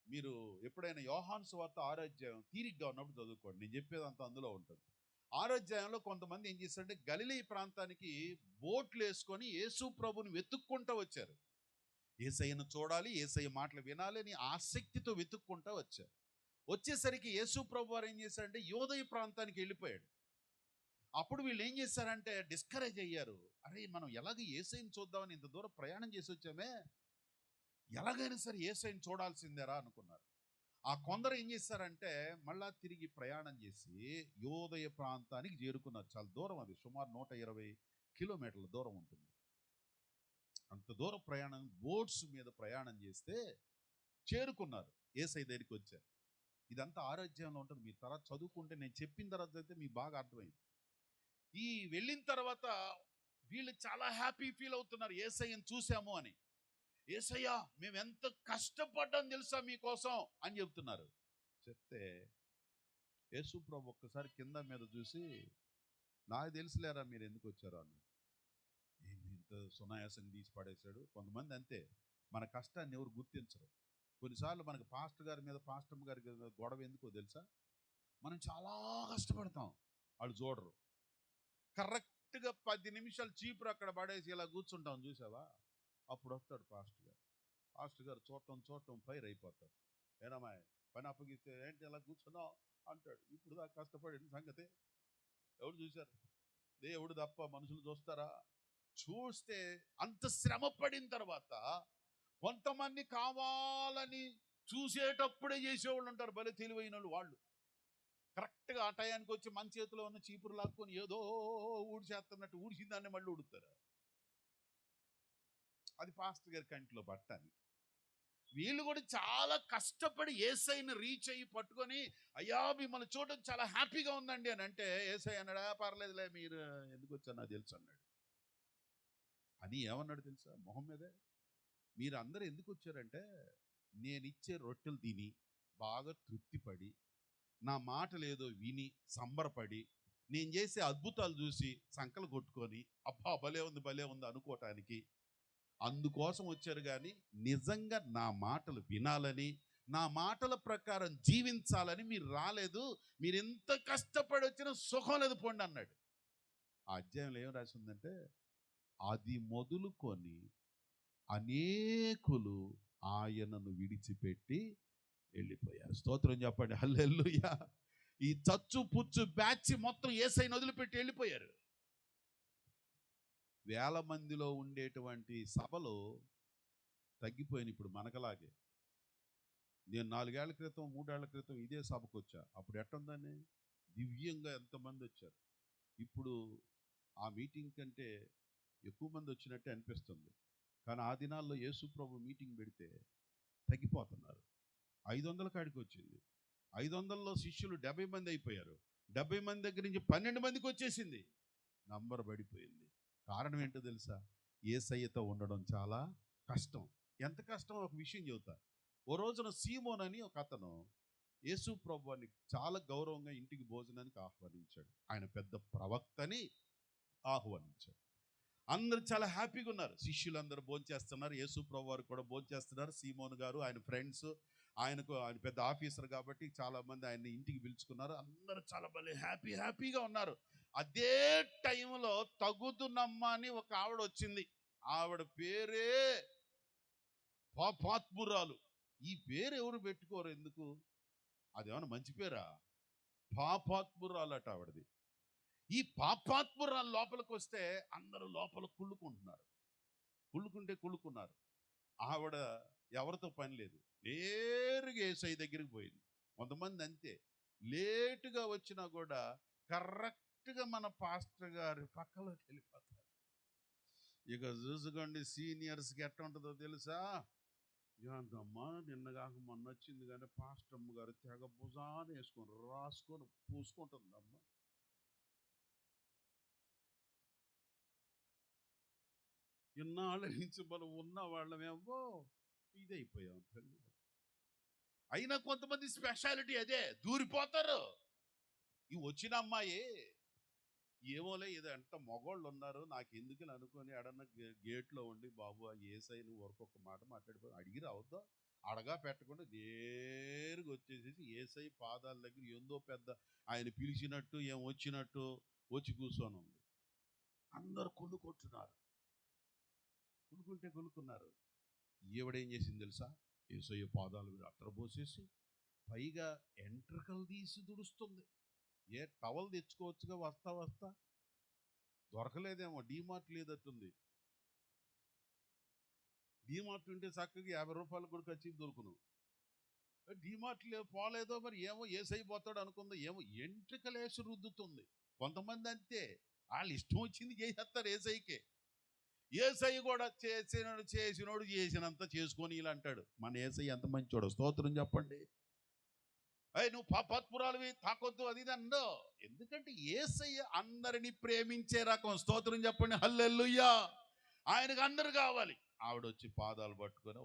మీరు ఎప్పుడైనా యోహాను సువార్త 6వ అధ్యాయం తీరిగ్గా ఉన్నప్పుడు చదువుకోండి, నేను చెప్పేదంతా అందులో ఉంటుంది. 6వ అధ్యాయంలో కొంతమంది ఏం చేశారంటే, గలిలీ ప్రాంతానికి బోట్లు వేసుకొని యేసు ప్రభుని వెతుక్కుంటూ వచ్చారు. యేసయ్యను చూడాలి, యేసయ్య మాటలు వినాలి అని ఆసక్తితో వెతుక్కుంటూ వచ్చారు. వచ్చేసరికి యేసు ప్రభు వారు ఏం చేశారంటే, యోదయ ప్రాంతానికి వెళ్ళిపోయాడు. అప్పుడు వీళ్ళు ఏం చేశారంటే డిస్కరేజ్ అయ్యారు. అరే, మనం ఎలాగ యేసయ్యను చూద్దామని ఇంత దూరం ప్రయాణం చేసి వచ్చామే, ఎలాగైనా సరే యేసయ్యను చూడాల్సిందేరా అనుకున్నారు. ఆ కొందరు ఏం చేశారంటే, మళ్ళా తిరిగి ప్రయాణం చేసి యోదయ ప్రాంతానికి చేరుకున్నారు. చాలా దూరం, అది సుమారు 120 కిలోమీటర్ల దూరం ఉంటుంది. అంత దూరం ప్రయాణం, బోట్స్ మీద ప్రయాణం చేస్తే చేరుకున్నారు, యేసయ్య దగ్గరికి వచ్చారు. ఇదంతా 6వ అధ్యాయంలో ఉంటుంది. మీ తర్వాత చదువుకుంటే, నేను చెప్పిన తర్వాత అయితే మీకు బాగా అర్థమైంది. ఈ వెళ్ళిన తర్వాత వీళ్ళు చాలా హ్యాపీ ఫీల్ అవుతున్నారు, యేసయ్యను చూసాము అని. యేసయ్య, మేము ఎంత కష్టపడ్డాం తెలుసా మీకోసం అని చెప్తున్నారు. చెప్తే యేసు ప్రభు ఒక్కసారి కింద మీద చూసి, నాకు తెలుసులేరా మీరు ఎందుకు వచ్చారో అన్నాడు. ఏంటి ఇంత సునాయాసం తీసి పడేశాడు. కొంతమంది అంతే, మన కష్టాన్ని ఎవరు గుర్తించరు. కొన్నిసార్లు మనకు పాస్టర్ గారి మీద, పాస్టమ్ గారి మీద గొడవ ఎందుకో తెలుసా? మనం చాలా కష్టపడతాం, వాళ్ళు చూడరు. కరెక్ట్గా 10 నిమిషాలు చీపురు అక్కడ పడేసి ఇలా కూర్చుంటాం, చూసావా? అప్పుడు వస్తాడు పాస్టర్ గారు. పాస్టర్ గారు చూడటం ఫైర్ అయిపోతాడు. ఏనమ్మా, పని అప్పగిస్తే ఏంటి ఇలా కూర్చున్నావు అంటాడు. ఇప్పుడు దాకా కష్టపడిన సంగతి ఎవరు చూశారు? దేవుడు తప్ప మనుషులు చూస్తారా? చూస్తే అంత శ్రమ పడిన తర్వాత కొంతమంది కావాలని చూసేటప్పుడే చేసేవాళ్ళు ఉంటారు, భలే తెలివైన వాళ్ళు. కరెక్ట్గా ఆ టయానికి వచ్చి మన చేతిలో ఉన్న చీపురు లాక్కొని ఏదో ఊడిచేస్తున్నట్టు ఊడిసిందాన్ని మళ్ళీ ఊడుతారు. అది పాస్టర్ గారి కంటిలో పట్టాలి. వీళ్ళు కూడా చాలా కష్టపడి యేసయ్యని రీచ్ అయ్యి పట్టుకొని, అయ్యా మిమ్మల్ని చూడడం చాలా హ్యాపీగా ఉందండి అని అంటే, యేసయ్య అన్నాడా, పర్లేదులే, మీరు ఎందుకు వచ్చారు నాకు తెలుసు అన్నాడు. అని ఏమన్నాడు తెలుసా? మొహం మీదే, మీరు అందరూ ఎందుకు వచ్చారంటే, నేను ఇచ్చే రొట్టెలు తిని బాగా తృప్తిపడి, నా మాటలు ఏదో విని సంబరపడి, నేను చేసే అద్భుతాలు చూసి సంకలు కొట్టుకొని, అబ్బా భలే ఉంది అనుకోవటానికి, అందుకోసం వచ్చారు. కానీ నిజంగా నా మాటలు వినాలని, నా మాటల ప్రకారం జీవించాలని మీరు రాలేదు. మీరు ఎంత కష్టపడి వచ్చినా సుఖం లేదు, పోండి అన్నాడు. ఆ అధ్యాయంలో ఏం రాసి ఉందంటే, అది మొదలుకొని అనేకులు ఆయనను విడిచిపెట్టి వెళ్ళిపోయారు. స్తోత్రం చెప్పండి, హల్లెలూయా. ఈ చచ్చు పుచ్చు బ్యాచ్ మొత్తం యేసయ్యను వదిలిపెట్టి వెళ్ళిపోయారు. వేల మందిలో ఉండేటువంటి సభలు తగ్గిపోయినాయి ఇప్పుడు మనకలాగే. నేను 4 ఏళ్ల క్రితం 3 ఏళ్ల క్రితం ఇదే సభకు వచ్చా. అప్పుడు ఎట్టుందని దివ్యంగా ఎంతమంది వచ్చారు. ఇప్పుడు ఆ మీటింగ్ కంటే ఎక్కువ మంది వచ్చినట్టే అనిపిస్తుంది. కానీ ఆ దినాల్లో యేసు ప్రభు మీటింగ్ పెడితే తగ్గిపోతున్నారు. 500 కాడికి వచ్చింది. 500లో శిష్యులు 70 మంది అయిపోయారు. 70 మంది దగ్గర నుంచి 12 మందికి వచ్చేసింది. నంబర్ పడిపోయింది. కారణం ఏంటో తెలుసా? యేసయ్యతో ఉండడం చాలా కష్టం. ఎంత కష్టం ఒక విషయం చెబుతా. ఓ రోజున సీమోన్ అని ఒక అతను యేసు ప్రభువుని చాలా గౌరవంగా ఇంటికి భోజనానికి ఆహ్వానించాడు. ఆయన పెద్ద ప్రవక్తని ఆహ్వానించాడు. అందరు చాలా హ్యాపీగా ఉన్నారు. శిష్యులందరూ భోంచేస్తున్నారు. యేసు ప్రభు వారు కూడా భోంచేస్తున్నారు. సీమోన్ గారు ఆయన ఫ్రెండ్స్, ఆయన పెద్ద ఆఫీసర్ కాబట్టి చాలా మంది ఆయన్ని ఇంటికి పిలుచుకున్నారు. అందరూ చాలా భలే హ్యాపీగా ఉన్నారు. అదే టైంలో తగుదునమ్మ అని ఒక ఆవిడ వచ్చింది. ఆవిడ పేరే పాపాత్మురాలు. ఈ పేరు ఎవరు పెట్టుకోరు ఎందుకు? అదేమన్నా మంచి పేరా? పాపాత్మురాలట ఆవిడది. ఈ పాపాత్మురాలు లోపలికి వస్తే అందరూ లోపల కుళ్ళుకున్నారు. ఆవిడ ఎవరితో పని లేదు, నేరుగా యేసయ్య దగ్గరికి పోయింది. కొంతమంది అంతే, లేటుగా వచ్చినా కూడా కరెక్ట్గా మన పాస్టర్ గారి పక్కలోకి వెళ్ళిపోతారు. ఇక చూసుకోండి సీనియర్స్కి ఎట్లా ఉంటుందో తెలుసా? ఏంటమ్మా నిన్నగాక మొన్న వచ్చింది కానీ పాస్టర్ అమ్మ గారు తెగ భుజాన్ని వేసుకొని రాసుకొని పూసుకుంటుందమ్మా. ఇన్నాళ్ళ నుంచి మనం ఉన్న వాళ్ళమేమో ఇదైపోయాం తల్లి. అయినా కొంతమంది స్పెషాలిటీ అదే, దూరిపోతారు. ఈ వచ్చిన అమ్మాయి ఏమోలే ఇది ఎంత మగోళ్ళు ఉన్నారు నాకు ఎందుకు అనుకొని ఎడన్న గేట్లో ఉండి బాబు ఆ యేసయ్య నువ్వు వరకు మాట మాట్లాడిపో అడిగి రావద్దా, అడగా పెట్టకుండా నేరుగా వచ్చేసేసి యేసయ్య పాదాల దగ్గర ఏందో పెద్ద ఆయన పిలిచినట్టు ఏం వచ్చినట్టు వచ్చి కూర్చొని ఉంది. అందరు కొనుక్కున్నారు. ఈవిడేం చేసింది తెలుసా? యేసయ్య పాదాల మీద అత్తర పోసేసి పైగా ఎంట్రకలు తీసి తుడుస్తుంది. ఏ టవల్ తెచ్చుకోవచ్చుగా వస్తా దొరకలేదేమో, డీమార్ట్ లేదట్టుంది. డీమార్ట్ ఉంటే చక్కగా 50 రూపాయలు కూడా ఖర్చు దొరుకును. డీమార్ట్ పోలేదో మరి ఏమో యేసయ్య పోతాడు అనుకుందో ఏమో, ఎంట్రికలేసి రుద్దుతుంది. కొంతమంది అంతే, వాళ్ళు ఇష్టం వచ్చింది చేసేస్తారు యేసయ్యకే. యేసయ్య కూడా చేసినోడు చేసినంత చేసుకొని ఇలా అంటాడు. మన యేసయ్య ఎంత మంచోడు, స్తోత్రం చెప్పండి. అయ్యి నువ్వు పాపాత్మురాలువి తాకొద్దు అది ఇది అండో. ఎందుకంటే యేసయ్య అందరినీ ప్రేమించే రకం. స్తోత్రం చెప్పండి, హల్లెలూయా. ఆయనకు అందరు కావాలి. ఆవిడ వచ్చి పాదాలు పట్టుకొని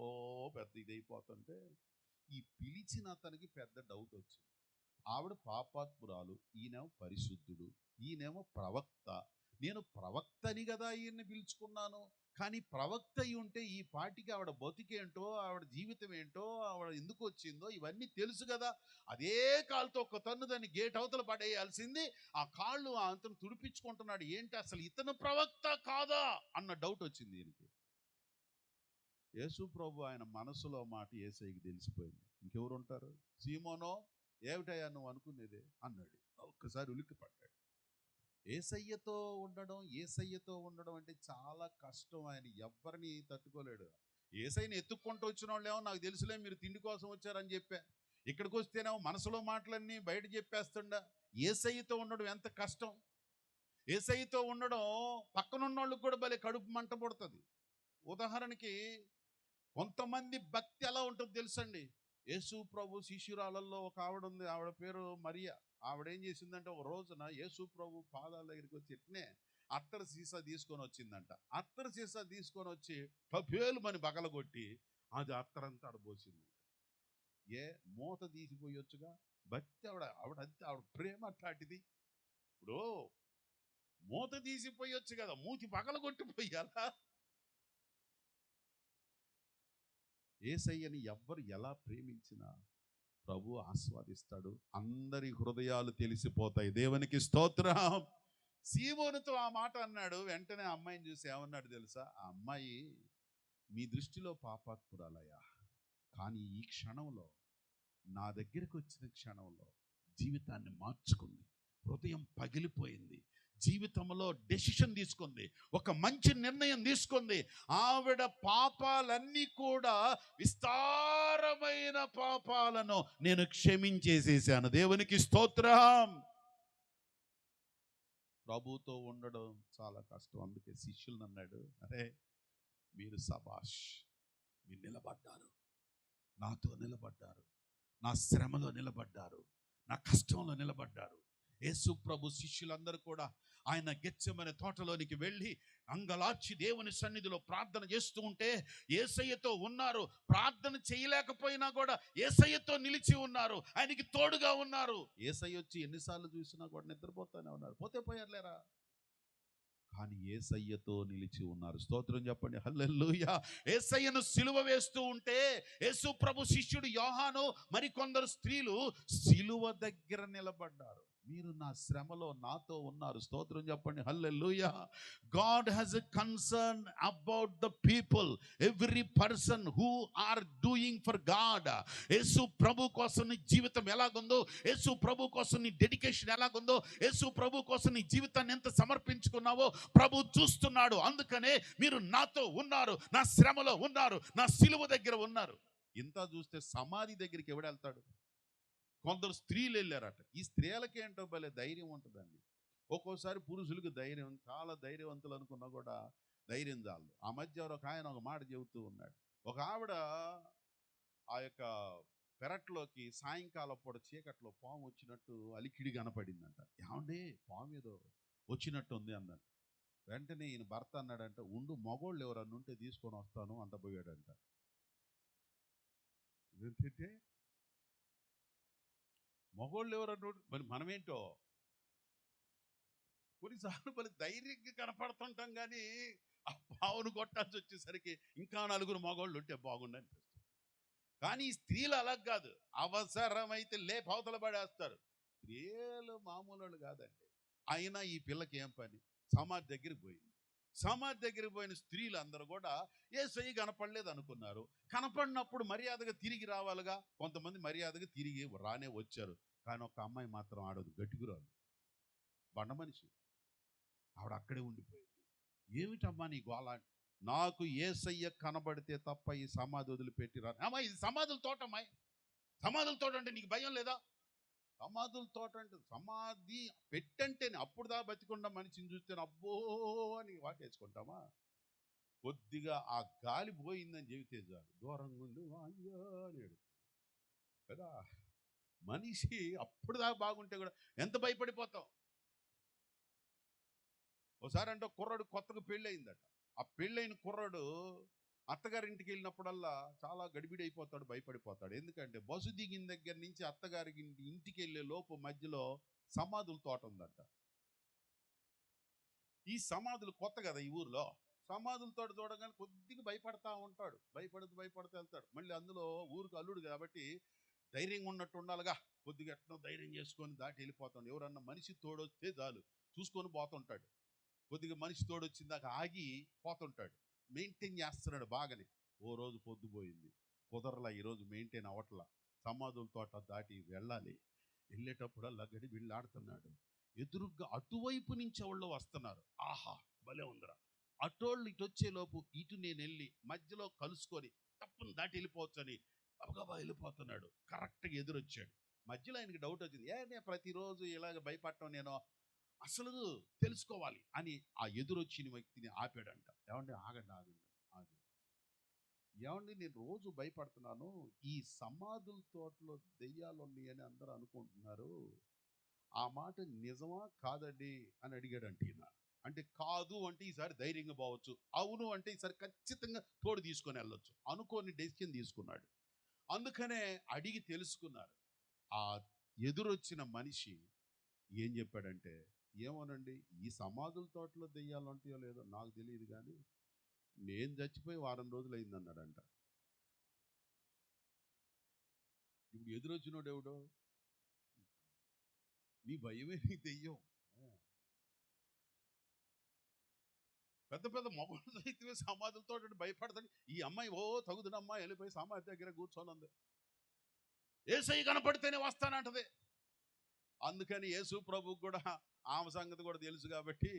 పెద్ద ఇదైపోతుంటే ఈ పిలిచిన అతనికి పెద్ద డౌట్ వచ్చింది. ఆవిడ పాపాత్మురాలు, ఈయనేమో పరిశుద్ధుడు, ఈయనేమో ప్రవక్త. నేను ప్రవక్తని కదా ఈయన్ని పిలుచుకున్నాను. కానీ ప్రవక్త అయి ఉంటే ఈ పాటికి ఆవిడ బతికేంటో, ఆవిడ జీవితం ఏంటో, ఆవిడ ఎందుకు వచ్చిందో ఇవన్నీ తెలుసు కదా. అదే కాలుతో ఒక తన్ను దాన్ని గేట్ అవతల పడేయాల్సింది. ఆ కాళ్ళు అంతను తుడిపించుకుంటున్నాడు. ఏంటి అసలు ఇతను ప్రవక్త కాదా అన్న డౌట్ వచ్చింది ఈయనకి. యేసు ప్రభు ఆయన మనసులో మాట యేసయ్యకి తెలిసిపోయింది. ఇంకెవరు ఉంటారు? సీమోనో ఏమిటయ్యా నువ్వు అనుకునేదే అన్నాడు. ఒక్కసారి ఉలిక్కి పడ్డాడు. యేసయ్యతో ఉండడం అంటే చాలా కష్టం. ఆయన ఎవ్వరిని తట్టుకోలేడు. యేసయ్యని ఎత్తుక్కుంటూ వచ్చిన వాళ్ళేమో నాకు తెలుసులే మీరు తిండి కోసం వచ్చారని చెప్పా. ఇక్కడికి వస్తేనేమో మనసులో మాటలన్నీ బయట చెప్పేస్తుండా. యేసయ్యతో ఉండడం ఎంత కష్టం. యేసయ్యతో ఉండడం పక్కనున్న వాళ్ళకి కూడా భలే కడుపు మంట పడుతుంది. ఉదాహరణకి కొంతమంది భక్తి ఎలా ఉంటుందో తెలుసండి. యేసు ప్రభు శిష్యురాలలో ఒక ఆవిడ ఉంది. ఆవిడ పేరు మరియా. ఆవిడేం చేసిందంటే ఒక రోజున యేసు ప్రభు పాదాల దగ్గరికి వచ్చి ఇట్నే అత్తరు సీసా తీసుకొని వచ్చిందంట. అత్తరు సీసా తీసుకొని వచ్చి పపేలు మని బగలగొట్టి అది అత్తరంతా ఆడబోసిందంట. మూత తీసిపోయొచ్చుగా. భక్తి ఆవిడంతే, ఆవిడ ప్రేమ అట్లాంటిది. ఇప్పుడు మూత తీసిపోయొచ్చు కదా, మూతి పగలగొట్టిపోయాలా? యేసయ్యని ఎవ్వరు ఎలా ప్రేమించినా ప్రభు ఆస్వాదిస్తాడు. అందరి హృదయాలు తెలిసిపోతాయి. దేవునికి స్తోత్రం. సీమోనుతో ఆ మాట అన్నాడు. వెంటనే ఆ అమ్మాయిని చూసి ఏమన్నాడు తెలుసా? ఆ అమ్మాయి, మీ దృష్టిలో పాపాత్మురాలయ్యా, కానీ ఈ క్షణంలో, నా దగ్గరికి వచ్చిన క్షణంలో జీవితాన్ని మార్చుకుంది, హృదయం పగిలిపోయింది, జీవితంలో డెసిషన్ తీసుకుంది, ఒక మంచి నిర్ణయం తీసుకుంది. ఆవిడ పాపాలన్నీ కూడా, విస్తారమైన పాపాలను నేను క్షమించేసేసాను. దేవునికి స్తోత్రం. ప్రభుతో ఉండడం చాలా కష్టం. అందుకే శిష్యులను అన్నాడు, అరే మీరు సబాష్, మీరు నిలబడ్డారు, నాతో నిలబడ్డారు, నా శ్రమలో నిలబడ్డారు, నా కష్టంలో నిలబడ్డారు. యేసు ప్రభు శిష్యులందరూ కూడా ఆయన గెత్సెమనే తోటలోనికి వెళ్ళి అంగలార్చి దేవుని సన్నిధిలో ప్రార్థన చేస్తూ ఉంటే యేసయ్యతో ఉన్నారు. ప్రార్థన చేయలేకపోయినా కూడా యేసయ్యతో నిలిచి ఉన్నారు, ఆయనకి తోడుగా ఉన్నారు. యేసయ్య వచ్చి ఎన్నిసార్లు చూసినా కూడా నిద్రపోతానే ఉన్నారు. పోతే పోయారులేరా, కానీ యేసయ్యతో నిలిచి ఉన్నారు. స్తోత్రం చెప్పండి, హల్లెలూయా. యేసయ్యను సిలువ వేస్తూ ఉంటే యేసు ప్రభు శిష్యుడు యోహాను మరికొందరు స్త్రీలు సిలువ దగ్గర నిలబడ్డారు. మీరు నా శ్రమలో నాతో ఉన్నారు. స్తోత్రం చెప్పండి, hallelujah. God has a concern about the people, every person who are doing for God. Yesu ప్రభు కోసం నీ జీవితం ఎలాగుందో, యేసు ప్రభు కోసం నీ డెడికేషన్ ఎలాగుందో, యేసు ప్రభు కోసం నీ జీవితాన్ని ఎంత సమర్పించుకున్నావో ప్రభు చూస్తున్నాడు. అందుకనే మీరు నాతో ఉన్నారు, నా శ్రమలో ఉన్నారు, నా సిలువ దగ్గర ఉన్నారు. ఇంత చూస్తే సమాధి దగ్గరికి ఎవడు వెళ్తాడు? కొందరు స్త్రీలు వెళ్ళారట. ఈ స్త్రీలకి ఏంటో భలే ధైర్యం ఉంటుందండి. ఒక్కోసారి పురుషులకు ధైర్యం, చాలా ధైర్యవంతులు అనుకున్నా కూడా ధైర్యం చాలు. ఆ మధ్య ఒక ఆయన ఒక మాట చెబుతూ ఉన్నాడు. ఒక ఆవిడ ఆ యొక్క పెరట్లోకి సాయంకాలం పూట చీకట్లో పాము వచ్చినట్టు అలికిడి కనపడిందంట. ఏమండి పాము ఏదో వచ్చినట్టు ఉంది అందంట. వెంటనే ఈయన భర్త అన్నాడంట, ఉండు మగోళ్ళు ఎవరన్నా ఉంటే తీసుకొని వస్తాను అంట. పోయాడంట. ఏంటంటే మగోళ్ళు ఎవరన్నా మరి మనమేంటో కొన్నిసార్లు మరి ధైర్యంగా కనపడుతుంటాం, కానీ ఆ పావును కొట్టాల్సి వచ్చేసరికి ఇంకా నలుగురు మగోళ్ళు ఉంటే బాగుండు అనిపిస్తుంది. కానీ ఈ స్త్రీలు అలా కాదు, అవసరమైతే అవతల పడేస్తారు. స్త్రీలు మామూలు వాళ్ళు కాదండి. అయినా ఈ పిల్లకి ఏం పని? సమాధి దగ్గరికి పోయింది. సమాధి దగ్గరికి పోయిన స్త్రీలు అందరూ కూడా యేసయ్య కనపడలేదు అనుకున్నారు. కనపడినప్పుడు మర్యాదగా తిరిగి రావాలిగా. కొంతమంది మర్యాదగా తిరిగి రానే వచ్చారు. కానీ ఒక అమ్మాయి మాత్రం ఆడదు, గట్టిగురాలు, బండ మనిషి. ఆవిడ అక్కడే ఉండిపోయింది. ఏమిటమ్మా నీ గోల? నాకు యేసయ్య కనబడితే తప్ప ఈ సమాధి వదిలిపెట్టి రా. అమ్మా ఇది సమాధుల తోట, అమ్మాయి సమాధుల తోట అంటే నీకు భయం లేదా? సమాధుల తోట అంటే సమాధి పెట్టంటేనే, అప్పుడు దా బతికుండా మనిషిని చూస్తే అబ్బో అని వాటేసుకుంటామా? కొద్దిగా ఆ గాలి పోయిందని చెబితే చాలు, దూరంగా ఉండి అయ్యో అనేడు కదా. మనిషి అప్పుడు దాకా బాగుంటే కూడా ఎంత భయపడిపోతాం. ఒకసారి అంటే కుర్రాడు కొత్తగా పెళ్ళి అయిందట. ఆ పెళ్ళైన కుర్రాడు అత్తగారింటికి వెళ్ళినప్పుడల్లా చాలా గడిబిడి అయిపోతాడు, భయపడిపోతాడు. ఎందుకంటే బస్సు దిగిన దగ్గర నుంచి అత్తగారి ఇంటికి వెళ్ళే లోపు మధ్యలో సమాధుల తోట ఉందట. ఈ సమాధులు కొత్త కదా ఈ ఊర్లో. సమాధుల తోట చూడగానే కొద్దిగా భయపడతా ఉంటాడు, భయపడుతూ వెళ్తాడు. మళ్ళీ అందులో ఊరికి అల్లుడు కాబట్టి ధైర్యంగా ఉన్నట్టు ఉండాలిగా. కొద్దిగా ఎట్నో ధైర్యం చేసుకొని దాటి వెళ్ళిపోతాడు. ఎవరన్నా మనిషి తోడొస్తే చాలు చూసుకొని పోతుంటాడు. కొద్దిగా మనిషి తోడొచ్చిందాక ఆగి పోతుంటాడు, మెయింటైన్ చేస్తున్నాడు బాగానే. ఓ రోజు పొద్దుపోయింది, కుదరలా, ఈరోజు మెయింటైన్ అవ్వట్లా. సమాధుల తోట దాటి వెళ్ళాలి. వెళ్ళేటప్పుడల్లా గడిబిళ్ళాడుతున్నాడు. ఎదురుగ్గా అటువైపు నుంచి వాళ్ళు వస్తున్నారు. ఆహా భలే ఉందిరా. అటోళ్ళు ఇటు వచ్చేలోపు ఇటు నేను వెళ్ళి మధ్యలో కలుసుకొని తప్పును దాటి వెళ్ళిపోవచ్చని గబగబా వెళ్ళిపోతున్నాడు. కరెక్ట్గా ఎదురొచ్చాడు. మధ్యలో ఆయనకి డౌట్ వచ్చింది, నేను ప్రతిరోజు ఇలాగ భయపడటం నేను అసలు తెలుసుకోవాలి అని ఆ ఎదురొచ్చిన వ్యక్తిని ఆపాడంట. ఏమండి ఆగండి ఆగండి ఆగండి, ఏమండి నేను రోజు భయపడుతున్నాను, ఈ సమాధుల తోటలో దెయ్యాలు ఉన్నాయని అందరూ అనుకుంటున్నారు, ఆ మాట నిజమా కాదండి అని అడిగాడంట ఈయన. అంటే కాదు అంటే ఈసారి ధైర్యంగా పోవచ్చు, అవును అంటే ఈసారి ఖచ్చితంగా తోడు తీసుకొని వెళ్ళొచ్చు అనుకోని డెసిషన్ తీసుకున్నాడు. అందుకనే అడిగి తెలుసుకున్నారు. ఆ ఎదురొచ్చిన మనిషి ఏం చెప్పాడంటే, ఏమోనండి ఈ సమాధుల తోటలో దెయ్యాలు ఉంటాయో లేదో నాకు తెలియదు, కానీ నేను చచ్చిపోయి వారం రోజులు అయింది అన్నాడంట. ఇప్పుడు ఎదురొచ్చినోడు ఎవడో, నీ భయమే నీ దెయ్యం. పెద్ద పెద్ద మగవాళ్ళు సైతమే సమాధులతో భయపడతాడు. ఈ అమ్మాయి తగుదునమ్మా వెళ్ళిపోయి సమాధి దగ్గర కూర్చోనుంది. యేసయ్య కనపడితేనే వస్తానంటది. అందుకని యేసు ప్రభుకు కూడా ఆమె సంగతి కూడా తెలుసు కాబట్టి,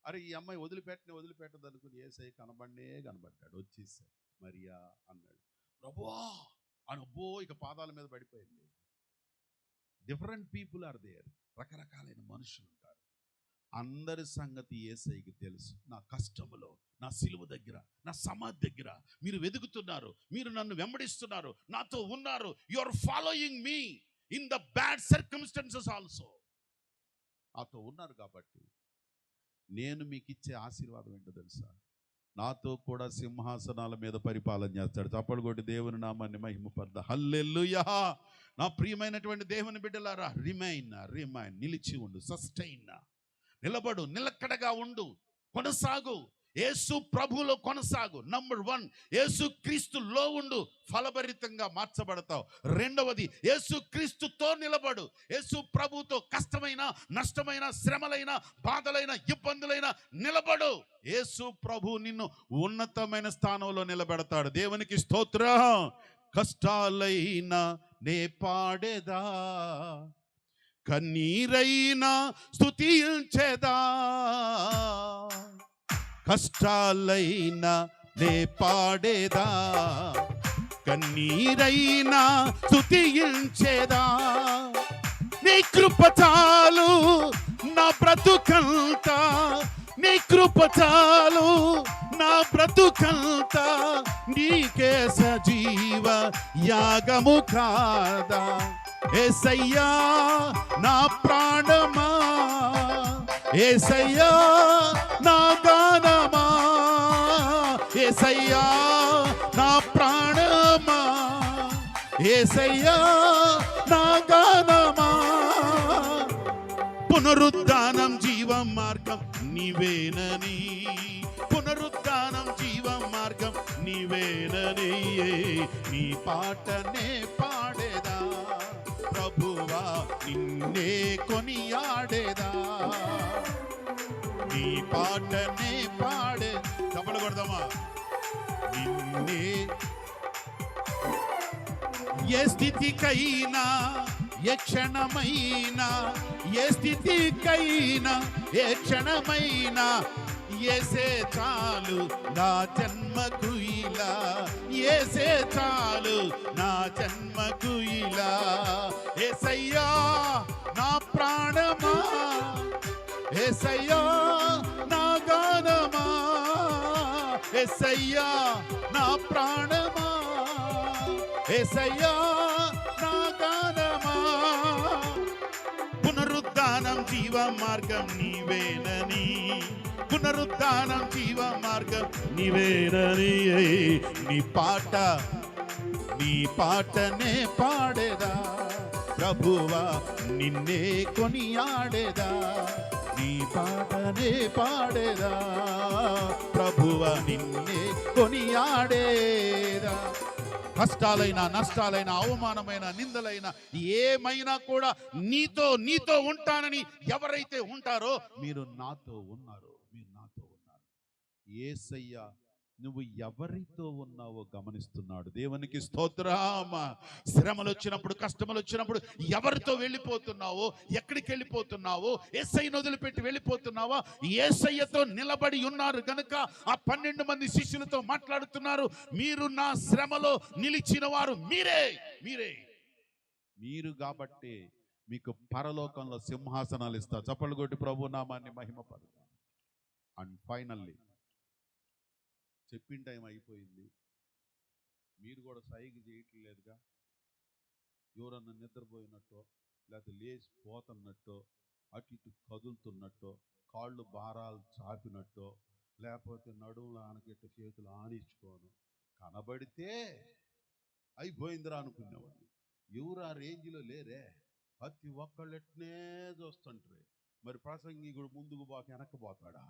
అరే ఈ అమ్మాయి వదిలిపెట్టదు అనుకుని యేసయ్య కనబడ్డాడు. వచ్చేసా మరియా అన్నాడు. ప్రభువా అనబ్బో, ఇక పాదాల మీద పడిపోయింది. డిఫరెంట్ పీపుల్ ఆర్ దేర్, రకరకాలైన మనుషులు ఉంటారు. అందరి సంగతి యేసయ్యకి తెలుసు. నా కష్టములో, నా సిలువ దగ్గర, నా సమాధి దగ్గర మీరు వెతుకుతున్నారు, మీరు నన్ను వెంబడిస్తున్నారు, నాతో ఉన్నారు. You are following me in the bad circumstances also. నాతో ఉన్నారు కాబట్టి నేను మీకు ఇచ్చే ఆశీర్వాదం ఏంటో తెలుసా? నాతో కూడా సింహాసనాల మీద పరిపాలన చేస్తాడు. చప్పలు కొట్టి దేవుని నామాన్ని మహిమపడదా. హల్లెలూయా. నా ప్రియమైనటువంటి దేవుని బిడ్డలారా, రిమైన్ నిలిచి ఉండు, సస్టైన్, నిలబడు, నిలకడగా ఉండు, కొనసాగు. యేసు ప్రభువులో కొనసాగు. నంబర్ 1, యేసు క్రీస్తులో ఉండు, ఫలభరితంగా మార్చబడతావు. రెండవది, యేసు క్రీస్తుతో నిలబడు. యేసు ప్రభువుతో కష్టమైన, నష్టమైన, శ్రమలైన, బాధలైన, ఇబ్బందులైన నిలబడు. యేసు ప్రభు నిన్ను ఉన్నతమైన స్థానంలో నిలబెడతాడు. దేవునికి స్తోత్రం. కష్టాలైనా నే పాడేదా, కన్నీరైనా స్తుతించెదా, కష్టాలైనా నే పాడేదా, కన్నీరైనా స్తుతించెదా. నీ కృప చాలు నా బ్రతుకంతా, నీ కృప చాలు నా బ్రతుకంతా, నీకే సజీవ యాగము కాదా. యేసయ్యా నా ప్రాణమా, యేసయ్యా నా గానమా, యేసయ్యా నా ప్రాణమా, యేసయ్యా నా గానమా. పునరుద్ధానం జీవం మార్గం నీవేనని, పునరుద్ధానం జీవం మార్గం నీవేనని, నీ పాటనే పాడేదా ప్రభువా, నిన్నే కొనియాడేదా, నీ పాటనే పాడే. చప్పలు కొడదామా. నిన్నే ఏ స్థితికైనా, ఏ క్షణమైనా, ఏ స్థితికైనా, ఏ క్షణమైనా, యేసే చాలు నా జన్మకు ఇలా, యేసే చాలు నా జన్మకు ఇలా. యేసయ్యా నా ప్రాణమా, యేసయ్యా నా గానమా, యేసయ్యా నా ప్రాణమా, యేసయ్యా నా గానమా. పునరుద్ధానం జీవ మార్గం నీవేనని, పునరుద్ధానం జీవ మార్గం నీవేనని, నీ పాటనే పాడేదా ప్రభువా, నిన్నే కొనియాడేదా, నీ పాటనే పాడేదా ప్రభువా, నిన్నే కొనియాడేదా. కష్టాలైనా, నష్టాలైనా, అవమానమైన, నిందలైన ఏమైనా కూడా నీతో ఉంటానని ఎవరైతే ఉంటారో మీరు నాతో ఉన్నారు. యేసయ్య నువ్వు ఎవరితో ఉన్నావో గమనిస్తున్నాడు. దేవునికి స్తోత్రం. శ్రమలు వచ్చినప్పుడు, కష్టములు వచ్చినప్పుడు ఎవరితో వెళ్ళిపోతున్నావో, ఎక్కడికి వెళ్ళిపోతున్నావో, యేసయ్యను వదిలిపెట్టి వెళ్ళిపోతున్నావా? యేసయ్యతో నిలబడి ఉన్నారు కనుక ఆ 12 మంది శిష్యులతో మాట్లాడుతున్నారు. మీరు నా శ్రమలో నిలిచిన వారు మీరు కాబట్టి మీకు పరలోకంలో సింహాసనాలు ఇస్తా. చప్పలు కొట్టి ప్రభు నామాన్ని మహిమపడతా. అండ్ ఫైనల్లీ చెప్పిన టైం అయిపోయింది. మీరు కూడా సైగ చేయట్లేదుగా. ఎవరన్నా నిద్రపోయినట్టో, లేకపోతే లేచిపోతున్నట్టో, అటు ఇటు కదులుతున్నట్టో, కాళ్ళు భారాలు చాపినట్టో, లేకపోతే నడుములు ఆనకెట్ట చేతులు ఆనించుకోను కనబడితే అయిపోయిందిరా అనుకునేవాడిని. ఎవరు ఆ రేంజ్లో లేరే. ప్రతి ఒక్కళ్ళెట్నే చూస్తుంటారు. మరి ప్రసంగికుడు ముందుకు పోక వెనక్కిపోతాడా?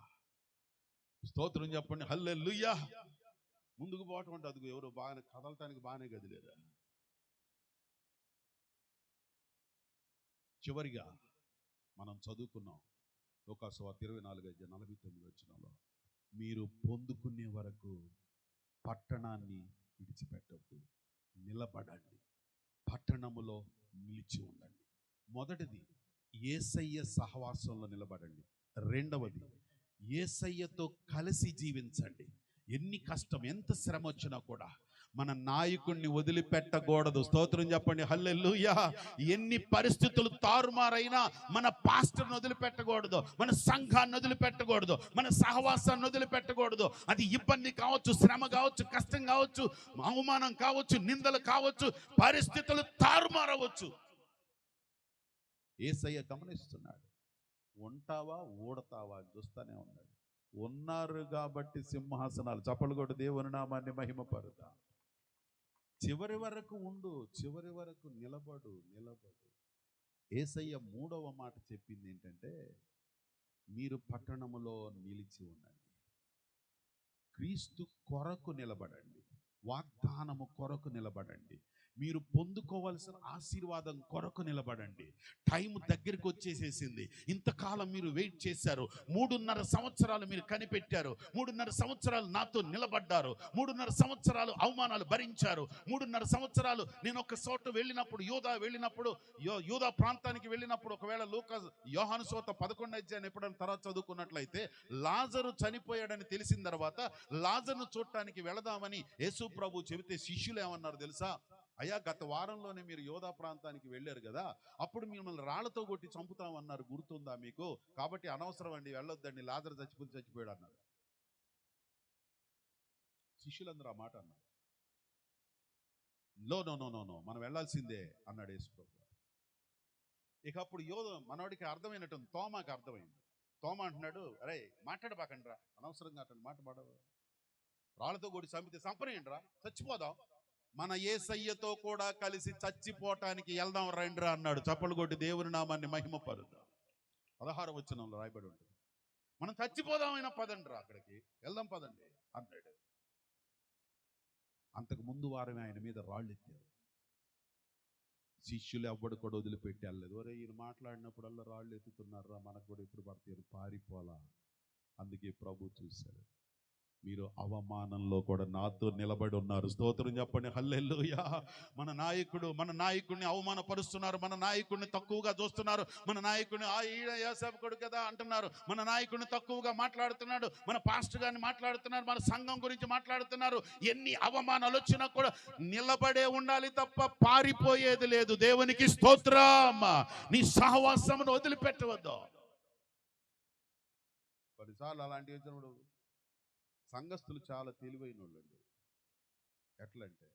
స్తోత్రం చెప్పండి. హల్లెలూయా. ముందుకు పోవటం అంటే అది ఎవరు బాగానే కదలటానికి బాగానే గదిలేరా. చివరిగా మనం చదువుకున్నాం లూకాసు వార్త 24:49 వచనంలో, మీరు పొందుకునే వరకు పట్టణాన్ని విడిచిపెట్టద్దు, నిలబడండి, పట్టణములో నిలిచి ఉండండి. మొదటిది, యేసయ్య సహవాసంలో నిలబడండి. రెండవది, యేసయ్యతో కలిసి జీవించండి. ఎన్ని కష్టం, ఎంత శ్రమ వచ్చినా కూడా మన నాయకుడిని వదిలిపెట్టకూడదు. స్తోత్రం చెప్పండి, హల్లెలూయా. ఎన్ని పరిస్థితులు తారుమారైనా మన పాస్టర్ని వదిలిపెట్టకూడదు, మన సంఘాన్ని వదిలిపెట్టకూడదు, మన సహవాసాన్ని వదిలిపెట్టకూడదు. అది ఇబ్బంది కావచ్చు, శ్రమ కావచ్చు, కష్టం కావచ్చు, అవమానం కావచ్చు, నిందలు కావచ్చు, పరిస్థితులు తారుమారవచ్చు. యేసయ్య గమనిస్తున్నాడు. ఉంటావా ఊడతావా అని చూస్తానే ఉన్నాడు. ఉన్నారు కాబట్టి సింహాసనాలు. చప్పలు కొట్టి దేవుని నామాన్ని మహిమపరుతా. చివరి వరకు ఉండు, చివరి వరకు నిలబడు. యేసయ్య మూడవ మాట చెప్పింది ఏంటంటే, మీరు పట్టణములో నిలిచి ఉండండి, క్రీస్తు కొరకు నిలబడండి, వాగ్దానము కొరకు నిలబడండి, మీరు పొందుకోవాల్సిన ఆశీర్వాదం కొరకు నిలబడండి. టైం దగ్గరికి వచ్చేసేసింది. ఇంతకాలం మీరు వెయిట్ చేశారు. 3.5 సంవత్సరాలు మీరు కనిపెట్టారు. 3.5 సంవత్సరాలు నాతో నిలబడ్డారు. 3.5 సంవత్సరాలు అవమానాలు భరించారు. 3.5 సంవత్సరాలు నేను ఒక చోట వెళ్ళినప్పుడు, యూదా ప్రాంతానికి వెళ్ళినప్పుడు, ఒకవేళ యోహాను సువార్త 11వ అధ్యాయం ఎప్పుడైనా తర్వాత చదువుకున్నట్లయితే, లాజరు చనిపోయాడని తెలిసిన తర్వాత లాజరును చూడటానికి వెళదామని యేసు ప్రభు చెబితే శిష్యులు ఏమన్నారు తెలుసా? అయ్యా, గత వారంలోనే మీరు యోధా ప్రాంతానికి వెళ్ళారు కదా, అప్పుడు మిమ్మల్ని రాళ్లతో కొట్టి చంపుతామన్నారు, గుర్తుందా మీకు? కాబట్టి అనవసరం అండి, వెళ్ళొద్దండి, లాజరు చచ్చిపోయాడు అన్నారు. శిష్యులందరూ ఆ మాట అన్నారు. నో, మనం వెళ్ళాల్సిందే అన్నాడు యేసు ప్రభు. ఇక అప్పుడు మనవాడికి అర్థమైనట్టుంది, తోమాకి అర్థమైంది. తోమా అంటున్నాడు, అరే మాట్లాడబాకండి రా, అనవసరంగా అతను మాట్లాడవు, రాళ్లతో కొట్టి చంపితే చంపనేయండి రా, చచ్చిపోదాం, మన యేసయ్యతో కూడా కలిసి చచ్చిపోవటానికి వెళ్దాం రండిరా అన్నాడు. చప్పలు కొట్టి దేవుని నామాన్ని మహిమపరుద్దాం. 16వ వచనంలో రాయబడి ఉంటుంది, మనం చచ్చిపోదామైనా పదండి రా, అక్కడికి వెళ్దాం పదండి అన్నాడు. అంతకు ముందు వారమే ఆయన మీద రాళ్ళు ఎత్తారు. శిష్యులు ఎవ్వడు కూడా వదిలిపెట్టి వెళ్ళలేదు. ఒరే, ఈయన మాట్లాడినప్పుడల్లా రాళ్ళు ఎత్తుతున్నారా, మనకు కూడా ఎప్పుడు పడతారు, పారిపోలా. అందుకే ప్రభు చూశారు, మీరు అవమానంలో కూడా నాతో నిలబడి ఉన్నారు. స్తోత్రం చెప్పండి, హల్లెలూయా. మన నాయకుడిని అవమానపరుస్తున్నారు, మన నాయకుడిని తక్కువగా చూస్తున్నారు, మన నాయకుడిని ఈయన యేసేవకుడు కదా అంటున్నారు, మన నాయకుడిని తక్కువగా మాట్లాడుతున్నాడు, మన పాస్టర్ గారిని మాట్లాడుతున్నారు, మన సంఘం గురించి మాట్లాడుతున్నారు. ఎన్ని అవమానాలు వచ్చినా కూడా నిలబడే ఉండాలి తప్ప పారిపోయేది లేదు. దేవునికి స్తోత్రం. నీ సహవాసమును వదిలిపెట్టవద్దు. కొన్నిసార్లు అలాంటివి వచ్చినప్పుడు సంఘస్థులు చాలా తెలివైన వాళ్ళండి. ఎట్లంటే,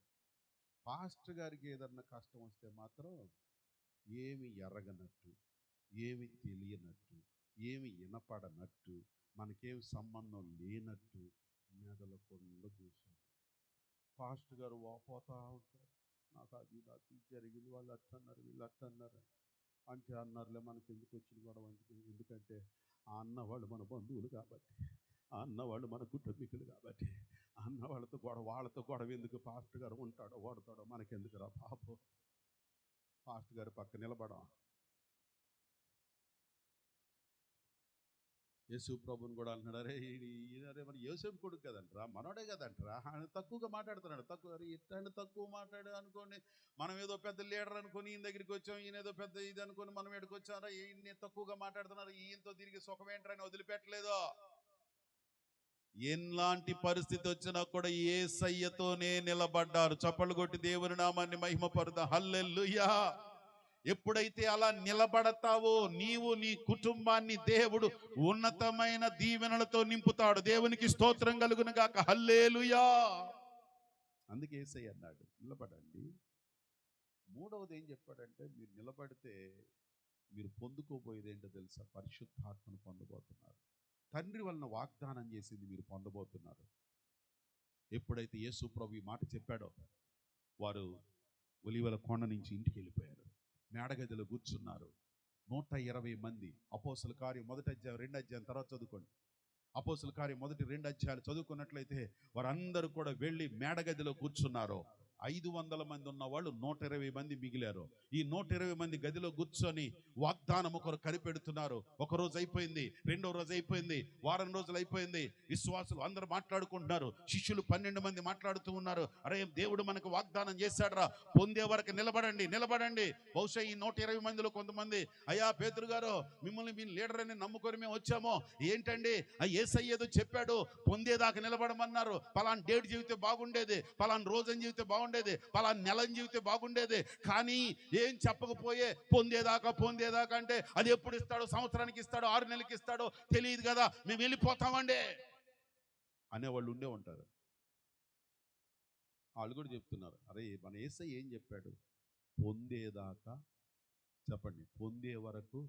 పాస్టర్ గారికి ఏదన్నా కష్టం వస్తే మాత్రం ఏమి ఎరగనట్టు, ఏమి తెలియనట్టు, ఏమి వినపడనట్టు, మనకేమి సంబంధం లేనట్టు మెదలకుండా కూర్చొని పాస్టర్ గారు వాపోతా ఉంటారు. నాకు ఇది జరిగింది, వాళ్ళు అట్టన్నారు, వీళ్ళు అట్టన్నారు అంటే, అన్నారులే, మనకి ఎందుకు వచ్చిన గొడవ, ఎందుకంటే ఆ అన్నవాళ్ళు మన బంధువులు కాబట్టి, ఆ అన్నవాళ్ళు మన కుటుంబీకులు కాబట్టి, అన్నవాళ్ళతో గొడవ ఎందుకు? పాస్టర్ గారు ఉంటాడో ఓడతాడో మనకెందుకు రా పాపం. పాస్టర్ గారు పక్క నిలబడం. యేసు ప్రభుని కూడా అంటున్నాడు, అరే మన యోసేపు కొడుకు కదంటరా, మనోడే కదంటరా, ఆయన తక్కువగా మాట్లాడుతున్నాడు, ఇట్లాంటి తక్కువ మాట్లాడు అనుకోండి, మనం ఏదో పెద్ద లీడర్ అనుకొని ఈయన దగ్గరికి వచ్చాం, ఈయన ఏదో పెద్ద ఇది అనుకొని మనం ఎక్కడికి వచ్చారా, ఈయన్ని తక్కువగా మాట్లాడుతున్నారు, ఈయనతో తిరిగి సుఖమేంటని వదిలిపెట్టలేదు. ఎలాంటి పరిస్థితి వచ్చినా కూడా యేసయ్యతోనే నిలబడ్డారు. చప్పలు కొట్టి దేవుని నామాన్ని మహిమపరుద్దాం. హల్లెలూయా. ఎప్పుడైతే అలా నిలబడతావో నీవు, నీ కుటుంబాన్ని దేవుడు ఉన్నతమైన దీవెనలతో నింపుతాడు. దేవునికి స్తోత్రం కలుగును గాక. హల్లెలూయా. అందుకే యేసయ్య అన్నాడు, నిలబడండి. మూడవది ఏం చెప్పాడంటే, మీరు నిలబడితే మీరు పొందుకోబోయేది ఏంటో తెలుసా? పరిశుద్ధాత్మను పొందబోతున్నారు. తండ్రి వలన వాగ్దానం చేసింది మీరు పొందబోతున్నారు. ఎప్పుడైతే యేసు ప్రభు ఈ మాట చెప్పాడో, వారు ఒలీవల కొండ నుంచి ఇంటికి వెళ్ళిపోయారు. మేడగదిలో కూర్చున్నారు. 120 మంది. అపోస్తల కార్యం 1వ అధ్యాయం 2వ అధ్యాయం తర్వాత చదువుకోండి. అపోస్తల కార్యం 1, 2 అధ్యాయాలు చదువుకున్నట్లయితే వారందరూ కూడా వెళ్ళి మేడగదిలో కూర్చున్నారు. 500 మంది ఉన్న వాళ్ళు 120 మంది మిగిలారు. ఈ 120 మంది గదిలో కూర్చొని వాగ్దానం ఒకరు కనిపెడుతున్నారు. ఒక రోజు అయిపోయింది, రెండో రోజు అయిపోయింది, వారం రోజులు అయిపోయింది. విశ్వాసులు అందరూ మాట్లాడుకుంటున్నారు. శిష్యులు 12 మంది మాట్లాడుతూ ఉన్నారు. అరే, దేవుడు మనకు వాగ్దానం చేశాడురా, పొందే వరకు నిలబడండి, నిలబడండి. బహుశా ఈ 120 మందిలో కొంతమంది, అయ్యా పేతురు గారు, మిమ్మల్ని మీ లీడర్ అని నమ్ముకొని మేము వచ్చాము. ఏంటండి యేసయ్య ఏదో చెప్పాడు, పొందేదాకా నిలబడమన్నారు. పలానా డేట్ జీవితే బాగుండేది, పలానా రోజని జీవితే బాగుండేది, పలానా నెలని జీవితే బాగుండేది. కానీ ఏం చెప్పకపోయే పొందేదాకా అంటే అది ఎప్పుడు ఇస్తాడో, సంవత్సరానికి ఇస్తాడో, 6 నెలలకి ఇస్తాడో తెలియదు కదా, మేము వెళ్ళిపోతామండి అనేవాళ్ళు ఉండే ఉంటారు. వాళ్ళు కూడా చెప్తున్నారు, అరే మన యేసయ్య ఏం చెప్పాడు, పొందేదాకా, చెప్పండి, పొందే వరకు,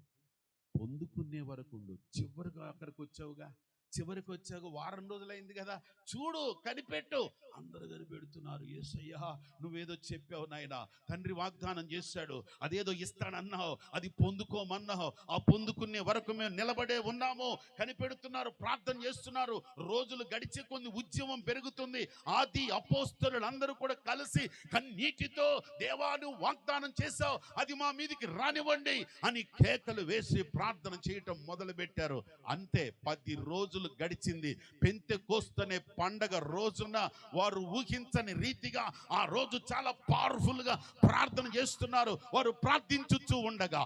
పొందుకునే వరకు ఉండు. చివరికి అక్కడికి వచ్చావుగా, చివరికి వచ్చాక వారం రోజులైంది కదా, చూడు, కనిపెట్టు. అందరూ కనిపెడుతున్నారు. యేసయ్యా, నువ్వేదో చెప్పావు నాయన, తండ్రి వాగ్దానం చేశాడు, అదేదో ఇస్తానన్నావు, అది పొందుకోమన్నావు, ఆ పొందుకునే వరకు మేము నిలబడే ఉన్నాము. కనిపెడుతున్నారు, ప్రార్థన చేస్తున్నారు. రోజులు గడిచే కొన్ని ఉద్యమం పెరుగుతుంది. ఆది అపోస్తలులందరూ కూడా కలిసి కన్నీటితో, దేవా నువ్వు వాగ్దానం చేశావు, అది మా మీదికి రానివ్వండి అని కేకలు వేసి ప్రార్థన చేయటం మొదలు పెట్టారు. అంతే, 10 రోజులు గడిచింది. పెంతెకోస్తు పండగ రోజున వారు ఊహించని రీతిగా ఆ రోజు చాలా పవర్ఫుల్ గా ప్రార్థన చేస్తున్నారు. వారు ప్రార్థించుచూ ఉండగా,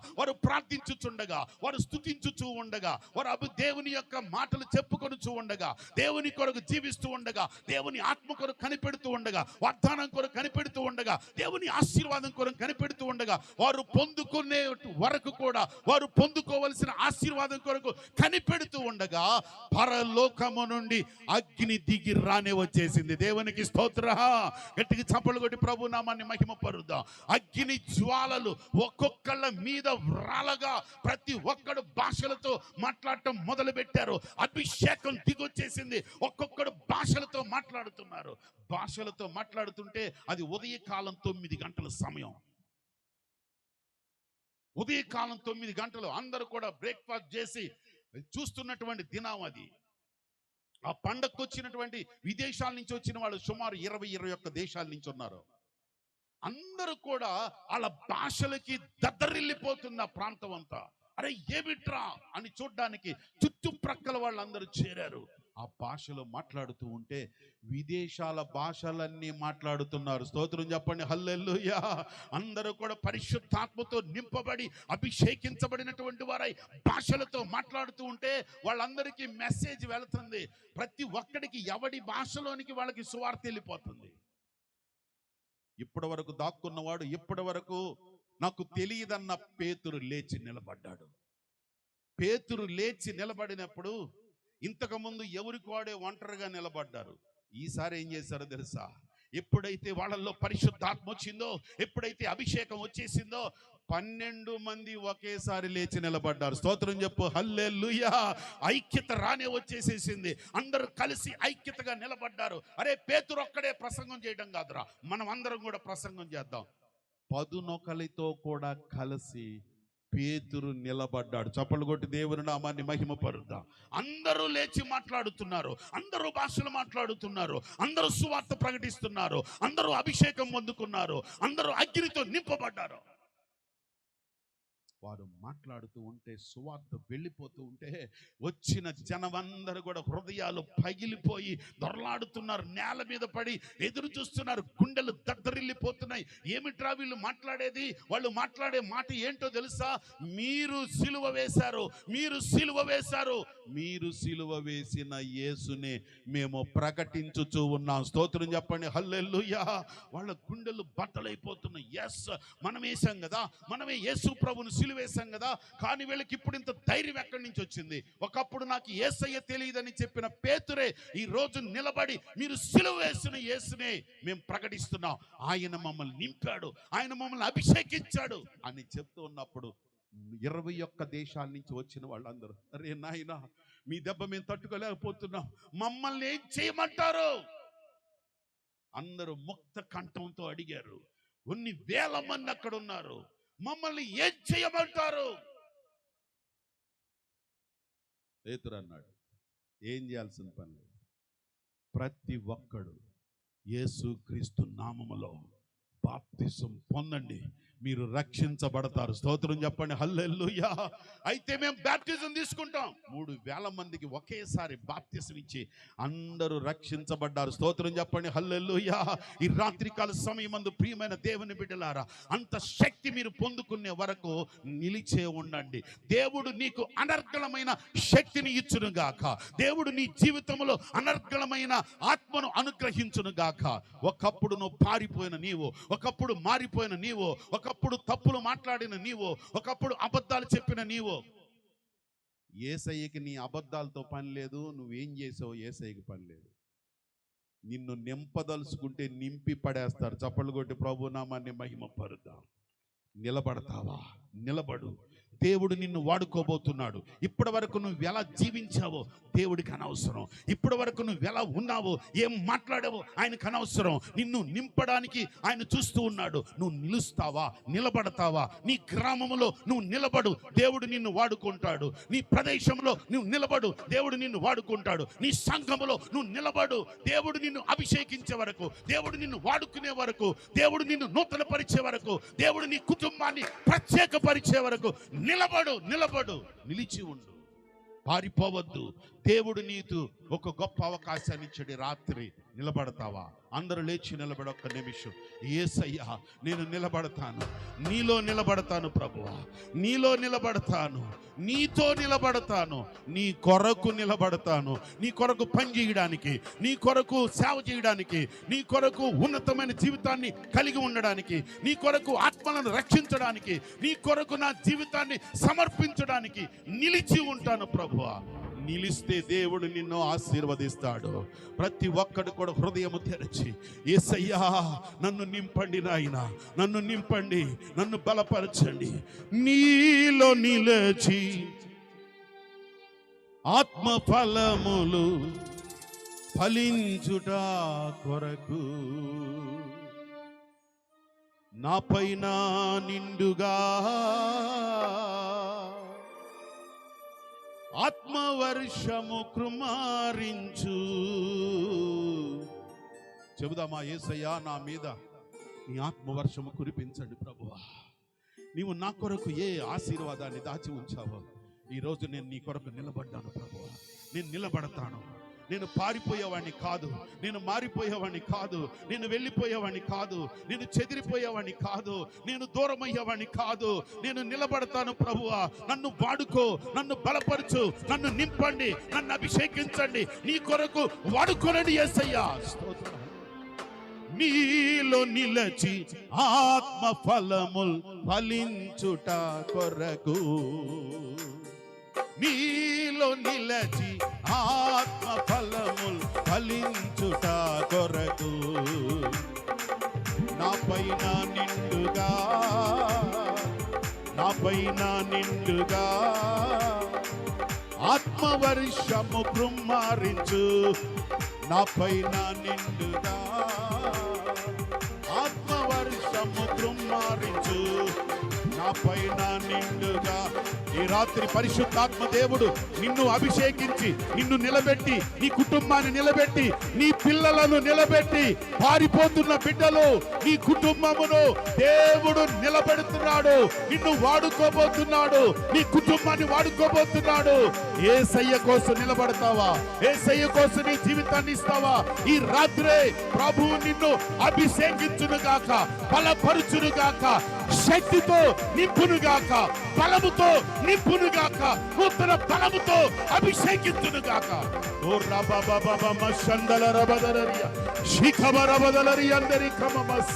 వారు స్తుతించుచూ ఉండగా, వారు దేవుని యొక్క మాటలు చెప్పుకొనుచూ ఉండగా, దేవుని కొరకు జీవిస్తూ ఉండగా, దేవుని ఆత్మ కొరకు కనిపెడుతూ ఉండగా, వాగ్దానం కొరకు కనిపెడుతూ ఉండగా, దేవుని ఆశీర్వాదం కొరకు కనిపెడుతూ ఉండగా, వారు పొందుకునే వరకు కూడా, వారు పొందుకోవలసిన ఆశీర్వాదం కొరకు కనిపెడుతూ ఉండగా పరలోకము నుండి అగ్ని దిగి రానే వచ్చేసింది. దేవునికి స్తోత్ర. గట్టిగా చప్పలు కొట్టి ప్రభు నామాన్ని మహిమపరుద్దాం. అగ్ని జ్వాలలు ఒక్కొక్కళ్ళ మీద రాలగా ప్రతి ఒక్కడు భాషలతో మాట్లాడటం మొదలు పెట్టారు. అభిషేకం దిగొచ్చేసింది. ఒక్కొక్కడు భాషలతో మాట్లాడుతున్నారు. భాషలతో మాట్లాడుతుంటే అది ఉదయకాలం 9 గంటల సమయం. ఉదయకాలం 9 గంటలు అందరూ కూడా బ్రేక్ఫాస్ట్ చేసి చూస్తున్నటువంటి దినం అది. ఆ పండగకు వచ్చినటువంటి విదేశాల నుంచి వచ్చిన వాళ్ళు సుమారు 20-21 దేశాల నుంచి ఉన్నారు. అందరూ కూడా వాళ్ళ భాషలకి దద్దరిల్లిపోతున్న ప్రాంతం అంతా. అరే ఏమిట్రా అని చూడ్డానికి చుట్టుప్రక్కల వాళ్ళందరూ చేరారు. ఆ భాషలో మాట్లాడుతూ ఉంటే విదేశాల భాషలన్నీ మాట్లాడుతున్నారు. స్తోత్రం చెప్పండి, హల్లెలూయా. అందరూ కూడా పరిశుద్ధాత్మతో నింపబడి అభిషేకించబడినటువంటి వారై భాషలతో మాట్లాడుతూ ఉంటే వాళ్ళందరికీ మెసేజ్ వెళుతుంది. ప్రతి ఒక్కడికి ఎవడి భాషలోనికి వాళ్ళకి సువార్త వెళ్ళిపోతుంది. ఇప్పటి వరకు దాక్కున్నవాడు ఇప్పటి వరకు నాకు తెలియదన్న పేతురు లేచి నిలబడ్డాడు. పేతురు లేచి నిలబడినప్పుడు ఇంతకు ముందు ఎవరికి వాడే ఒంటరిగా నిలబడ్డారు. ఈసారి ఏం చేశారో తెలుసా? ఎప్పుడైతే వాళ్ళల్లో పరిశుద్ధాత్మ వచ్చిందో, ఎప్పుడైతే అభిషేకం వచ్చేసిందో 12 మంది ఒకేసారి లేచి నిలబడ్డారు. స్తోత్రం చెప్పు, హల్లెలూయా. ఐక్యత రానే వచ్చేసేసింది. అందరూ కలిసి ఐక్యతగా నిలబడ్డారు. అరే పేతురు ఒక్కడే ప్రసంగం చేయడం కాదురా, మనం అందరం కూడా ప్రసంగం చేద్దాం. 11 కూడా కలిసి పేతురు నిలబడ్డాడు. చప్పలు కొట్టి దేవుని నామాన్ని మహిమపరుద్దాం. అందరూ లేచి మాట్లాడుతున్నారు, అందరూ భాషలు మాట్లాడుతున్నారు, అందరూ సువార్త ప్రకటిస్తున్నారు, అందరూ అభిషేకం పొందుకున్నారు, అందరూ అగ్నితో నింపబడ్డారు. వారు మాట్లాడుతూ ఉంటే, సువార్త వెళ్ళిపోతూ ఉంటే వచ్చిన జనమందరూ కూడా హృదయాలు పగిలిపోయి దొరలాడుతున్నారు. నేల మీద పడి ఎదురు చూస్తున్నారు. గుండెలు దద్దరిల్లిపోతున్నాయి. ఏమిట్రా వీళ్ళు మాట్లాడేది? వాళ్ళు మాట్లాడే మాట ఏంటో తెలుసా? మీరు సిలువ వేశారు, మీరు సిలువ వేశారు, మీరు సిలువ వేసిన యేసునే మేము ప్రకటించుచూ ఉన్నాం. స్తోత్రం చెప్పండి, హల్లెలూయా. వాళ్ళ గుండెలు బద్దలైపోతున్నాయి. ఎస్, మనం వేసాం కదా, మనమే యేసు ప్రభుని వేశాం కదా. కానీ వీళ్ళకి ఇప్పుడు ఇంత ధైర్యం ఎక్కడి నుంచి వచ్చింది? ఒకప్పుడు నాకు యేసయ్య తెలియదని చెప్పిన పేతురే ఈ రోజు నిలబడి మీరు సిలువ వేసిన యేసునే మేము ప్రకటిస్తున్నాం, ఆయన మమ్మల్ని నింపాడు, ఆయన మమ్మల్ని అభిషేకించాడు అని చెప్తూ ఉన్నప్పుడు 21 దేశాల నుంచి వచ్చిన వాళ్ళందరూ, అరే నాయనా, మీ దెబ్బ మేము తట్టుకోలేకపోతున్నాం, మమ్మల్ని ఏం చేయమంటారు? అందరూ ముక్త కంఠంతో అడిగారు. కొన్ని వేల మంది అక్కడ ఉన్నారు. మమ్మల్ని ఏం చేయమంటారు? పేతురు అన్నాడు, ఏం చేయాల్సిన పని లేదు. ప్రతి ఒక్కడు యేసుక్రీస్తు నామములో బాప్తిసం పొందండి, మీరు రక్షించబడతారు. స్తోత్రం చెప్పండి, హల్లెలూయా. అయితే మేము బాప్తిజం తీసుకుంటాం. 3,000 మందికి ఒకేసారి బాప్తిసం ఇచ్చి అందరూ రక్షించబడ్డారు. స్తోత్రం చెప్పండి, హల్లెలూయా. ఈ రాత్రికాల సమయమందు ప్రియమైన దేవుని బిడ్డలారా, అంత శక్తి మీరు పొందుకునే వరకు నిలిచే ఉండండి. దేవుడు నీకు అనర్గళమైన శక్తిని ఇచ్చును గాక. దేవుడు నీ జీవితంలో అనర్గళమైన ఆత్మను అనుగ్రహించును గాక. ఒకప్పుడు నువ్వు పారిపోయిన నీవు, ఒకప్పుడు మారిపోయిన నీవు, ఒకప్పుడు తప్పులు మాట్లాడిన నీవు, ఒకప్పుడు అబద్ధాలు చెప్పిన నీవు, యేసయ్యకి నీ అబద్ధాలతో పని లేదు, నువ్వేం చేసావు యేసయ్యకి పని లేదు. నిన్ను నింపదలుచుకుంటే నింపి పడేస్తారు. చప్పట్లు కొట్టి ప్రభు నామాన్ని మహిమ పరుద్దాం. నిలబడతావా? నిలబడు. దేవుడు నిన్ను వాడుకోబోతున్నాడు. ఇప్పటి వరకు నువ్వు ఎలా జీవించావో దేవుడికి అనవసరం. ఇప్పటి వరకు నువ్వు ఎలా ఉన్నావో, ఏం మాట్లాడావో ఆయనకు అనవసరం. నిన్ను నింపడానికి ఆయన చూస్తూ ఉన్నాడు. నువ్వు నిలుస్తావా? నిలబడతావా? నీ గ్రామంలో నువ్వు నిలబడు, దేవుడు నిన్ను వాడుకుంటాడు. నీ ప్రదేశంలో నువ్వు నిలబడు, దేవుడు నిన్ను వాడుకుంటాడు. నీ సంఘములో నువ్వు నిలబడు, దేవుడు నిన్ను అభిషేకించే వరకు, దేవుడు నిన్ను వాడుకునే వరకు, దేవుడు నిన్ను నూతన పరిచే వరకు, దేవుడు నీ కుటుంబాన్ని ప్రత్యేకపరిచే వరకు నిలబడు, నిలిచి ఉండు, పారిపోవద్దు. దేవుడు నీకు ఒక గొప్ప అవకాశాన్ని ఇచ్చాడు. రాత్రి నిలబడతావా? అందరూ లేచి నిలబడి ఒక్క నిమిషం. యేసయ్యా, నేను నిలబడతాను, నీలో నిలబడతాను ప్రభువా, నీలో నిలబడతాను, నీతో నిలబడతాను, నీ కొరకు నిలబడతాను. నీ కొరకు పని చేయడానికి, నీ కొరకు సేవ చేయడానికి, నీ కొరకు ఉన్నతమైన జీవితాన్ని కలిగి ఉండడానికి, నీ కొరకు ఆత్మలను రక్షించడానికి, నీ కొరకు నా జీవితాన్ని సమర్పించడానికి నిలిచి ఉంటాను ప్రభువా. నిలిస్తే దేవుడు నిన్ను ఆశీర్వదిస్తాడు. ప్రతి ఒక్కడు కూడా హృదయము తెరచి, యేసయ్యా నన్ను నింపండి నాయన, నన్ను నింపండి, నన్ను బలపరచండి. నీలో నిలిచి ఆత్మ ఫలములు ఫలించుట కొరకు నా పైన నిండుగా ఆత్మవర్షము కృమారించు. చెబుదామా? యేసయ్యా, నా మీద నీ ఆత్మవర్షము కురిపించండి ప్రభువా. నీవు నా కొరకు ఏ ఆశీర్వాదాన్ని దాచి ఉంచావో ఈరోజు నేను నీ కొరకు నిలబడ్డాను ప్రభువా. నేను నిలబడతాను. నేను పారిపోయేవాడిని కాదు, నేను మారిపోయేవాడిని కాదు, నేను వెళ్ళిపోయేవాడిని కాదు, నేను చెదిరిపోయేవాడిని కాదు, నేను దూరమయ్యేవాడిని కాదు. నేను నిలబడతాను ప్రభువా. నన్ను వాడుకో, నన్ను బలపరచు, నన్ను నింపండి, నన్ను అభిషేకించండి, నీ కొరకు వాడుకోనండి యేసయ్యా. నీలో నిలచి ఆత్మ ఫలముల్ ఫలించుట కొరకు, నీలో నిలచి ఆత్మ ఫలముల్ ఫలించుట కొరకు నా పైన నిండుగా ఆత్మవర్షము కృమ్మారించు. నా పైన నిండుగా ఆత్మవర్షము కృమ్మారించు. నా పైన నిండుగా. ఈ రాత్రి పరిశుద్ధాత్మ దేవుడు నిన్ను అభిషేకించి, నిన్ను నిలబెట్టి, నీ కుటుంబాన్ని నిలబెట్టి, నీ పిల్లలను నిలబెట్టి, పారిపోతున్న బిడ్డలు, నీ కుటుంబమును దేవుడు నిలబెడుతున్నాడు. నిన్ను వాడుకోబోతున్నాడు, నీ కుటుంబాన్ని వాడుకోబోతున్నాడు. యేసయ్య కోసం నిలబడతావా? యేసయ్య కోసం నీ జీవితాన్ని ఇస్తావా? ఈ రాత్రే ప్రభువు నిన్ను అభిషేకించును గాక, బలపరుచును గాక, శక్తితో నింపును గాక, బలముతో నింపును గాక, నూతన బలముతో అభిషేకించును గాక. ఓ రబబబబమ షందల రబదలరియా శిఖబరబదలరి అందరి కమమస్.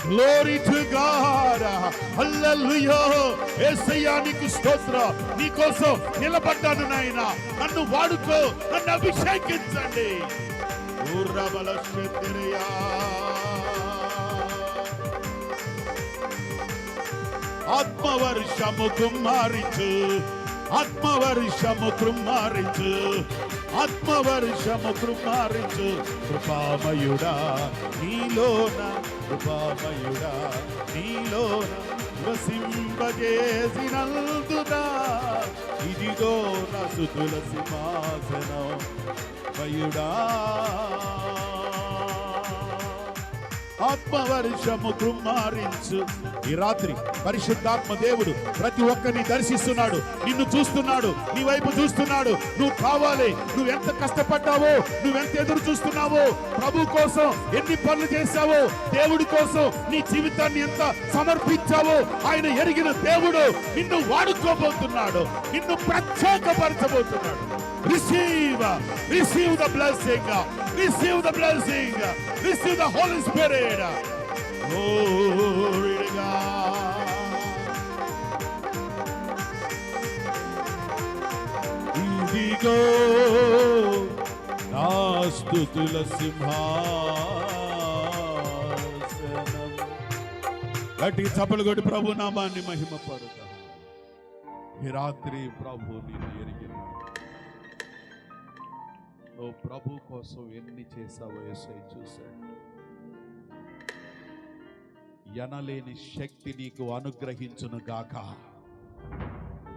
Glory to God. Hallelujah. యేసయ్యా నీకు స్తోత్రం. నీ కోసం నిలబడ్డాను నాయనా. నన్ను వాడుకో, నన్ను అభిషేకించండి. ఓ రబల శందరియా ఆత్మవర్షము కుమ్మారించు, ఆత్మవర్షము కుమ్మారించు, ఆత్మవర్షము కుమ్మారించు. కృపామయుడా నీలోన, కృపామయుడా నీలోన వసింపజేసినందునా, ఇదిగో నా సుతుల సింహాసనం మయుడా.
ఆత్మవర్షము కుమ్మరించు. ఈ రాత్రి పరిశుద్ధాత్మ దేవుడు ప్రతి ఒక్కరిని దర్శిస్తున్నాడు, నిన్ను చూస్తున్నాడు, నీ వైపు చూస్తున్నాడు. నువ్వు కావాలి, నువ్వెంత కష్టపడ్డావో, నువ్వెంత ఎదురు చూస్తున్నావో, ప్రభు కోసం ఎన్ని పనులు చేశావో, దేవుడి కోసం నీ జీవితాన్ని ఎంత సమర్పించావో ఆయన ఎరిగిన దేవుడు నిన్ను వాడుకోబోతున్నాడు, నిన్ను ప్రత్యేకపరచబోతున్నాడు. Receive the blessing, receive the blessing, receive the Holy Spirit. Glory to God. ఇదిగో నా స్తుతుల సింహాసనం. గట్టిగా చప్పలు కొట్టి ప్రభు నామాన్ని మహిమపడుతా. ఈ రాత్రి ప్రభు నిన్ను ఎరిగినాడు. నువ్వు ప్రభు కోసం ఎన్ని చేసావో యేసయ్య చూశాడు. ఎనలేని శక్తి నీకు అనుగ్రహించును గాక.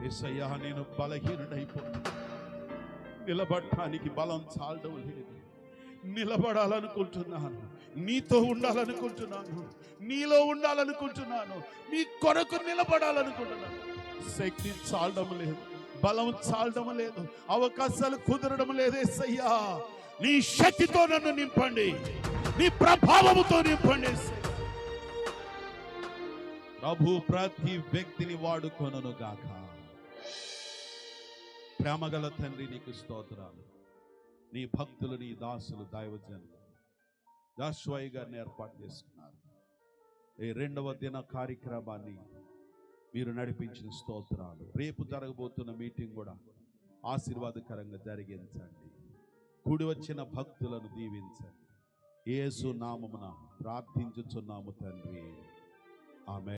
యేసయ్య, నేను బలహీనుడైపోతున్నా, నిలబడటానికి బలం చాలడం లేదు. నిలబడాలనుకుంటున్నాను, నీతో ఉండాలనుకుంటున్నాను, నీలో ఉండాలనుకుంటున్నాను, నీ కొరకు నిలబడాలనుకుంటున్నాను. శక్తి చాలడం లేదు, బలం చాలడం లేదు, అవకాశాలు కుదరడం లేదు. యేసయ్యా, నీ శక్తితో నన్ను నింపండి, నీ ప్రభావముతో నింపండి. ప్రభు ప్రతి వ్యక్తిని వాడుకొనును గాక. ప్రేమగల తండ్రి, నీకు స్తోత్రాలు. నీ భక్తులు, నీ దాసులు, దైవజనులు జాషువా గారిని ఏర్పాటు చేసుకున్నారు. ఈ 2వ దిన కార్యక్రమాన్ని మీరు నడిపించిన స్తోత్రాలు. రేపు జరగబోతున్న మీటింగ్ కూడా ఆశీర్వాదకరంగా జరిగించండి. కూడి వచ్చిన భక్తులను దీవించండి. యేసు నామమున ప్రార్థించుచున్నాము తండ్రి, ఆమేన్.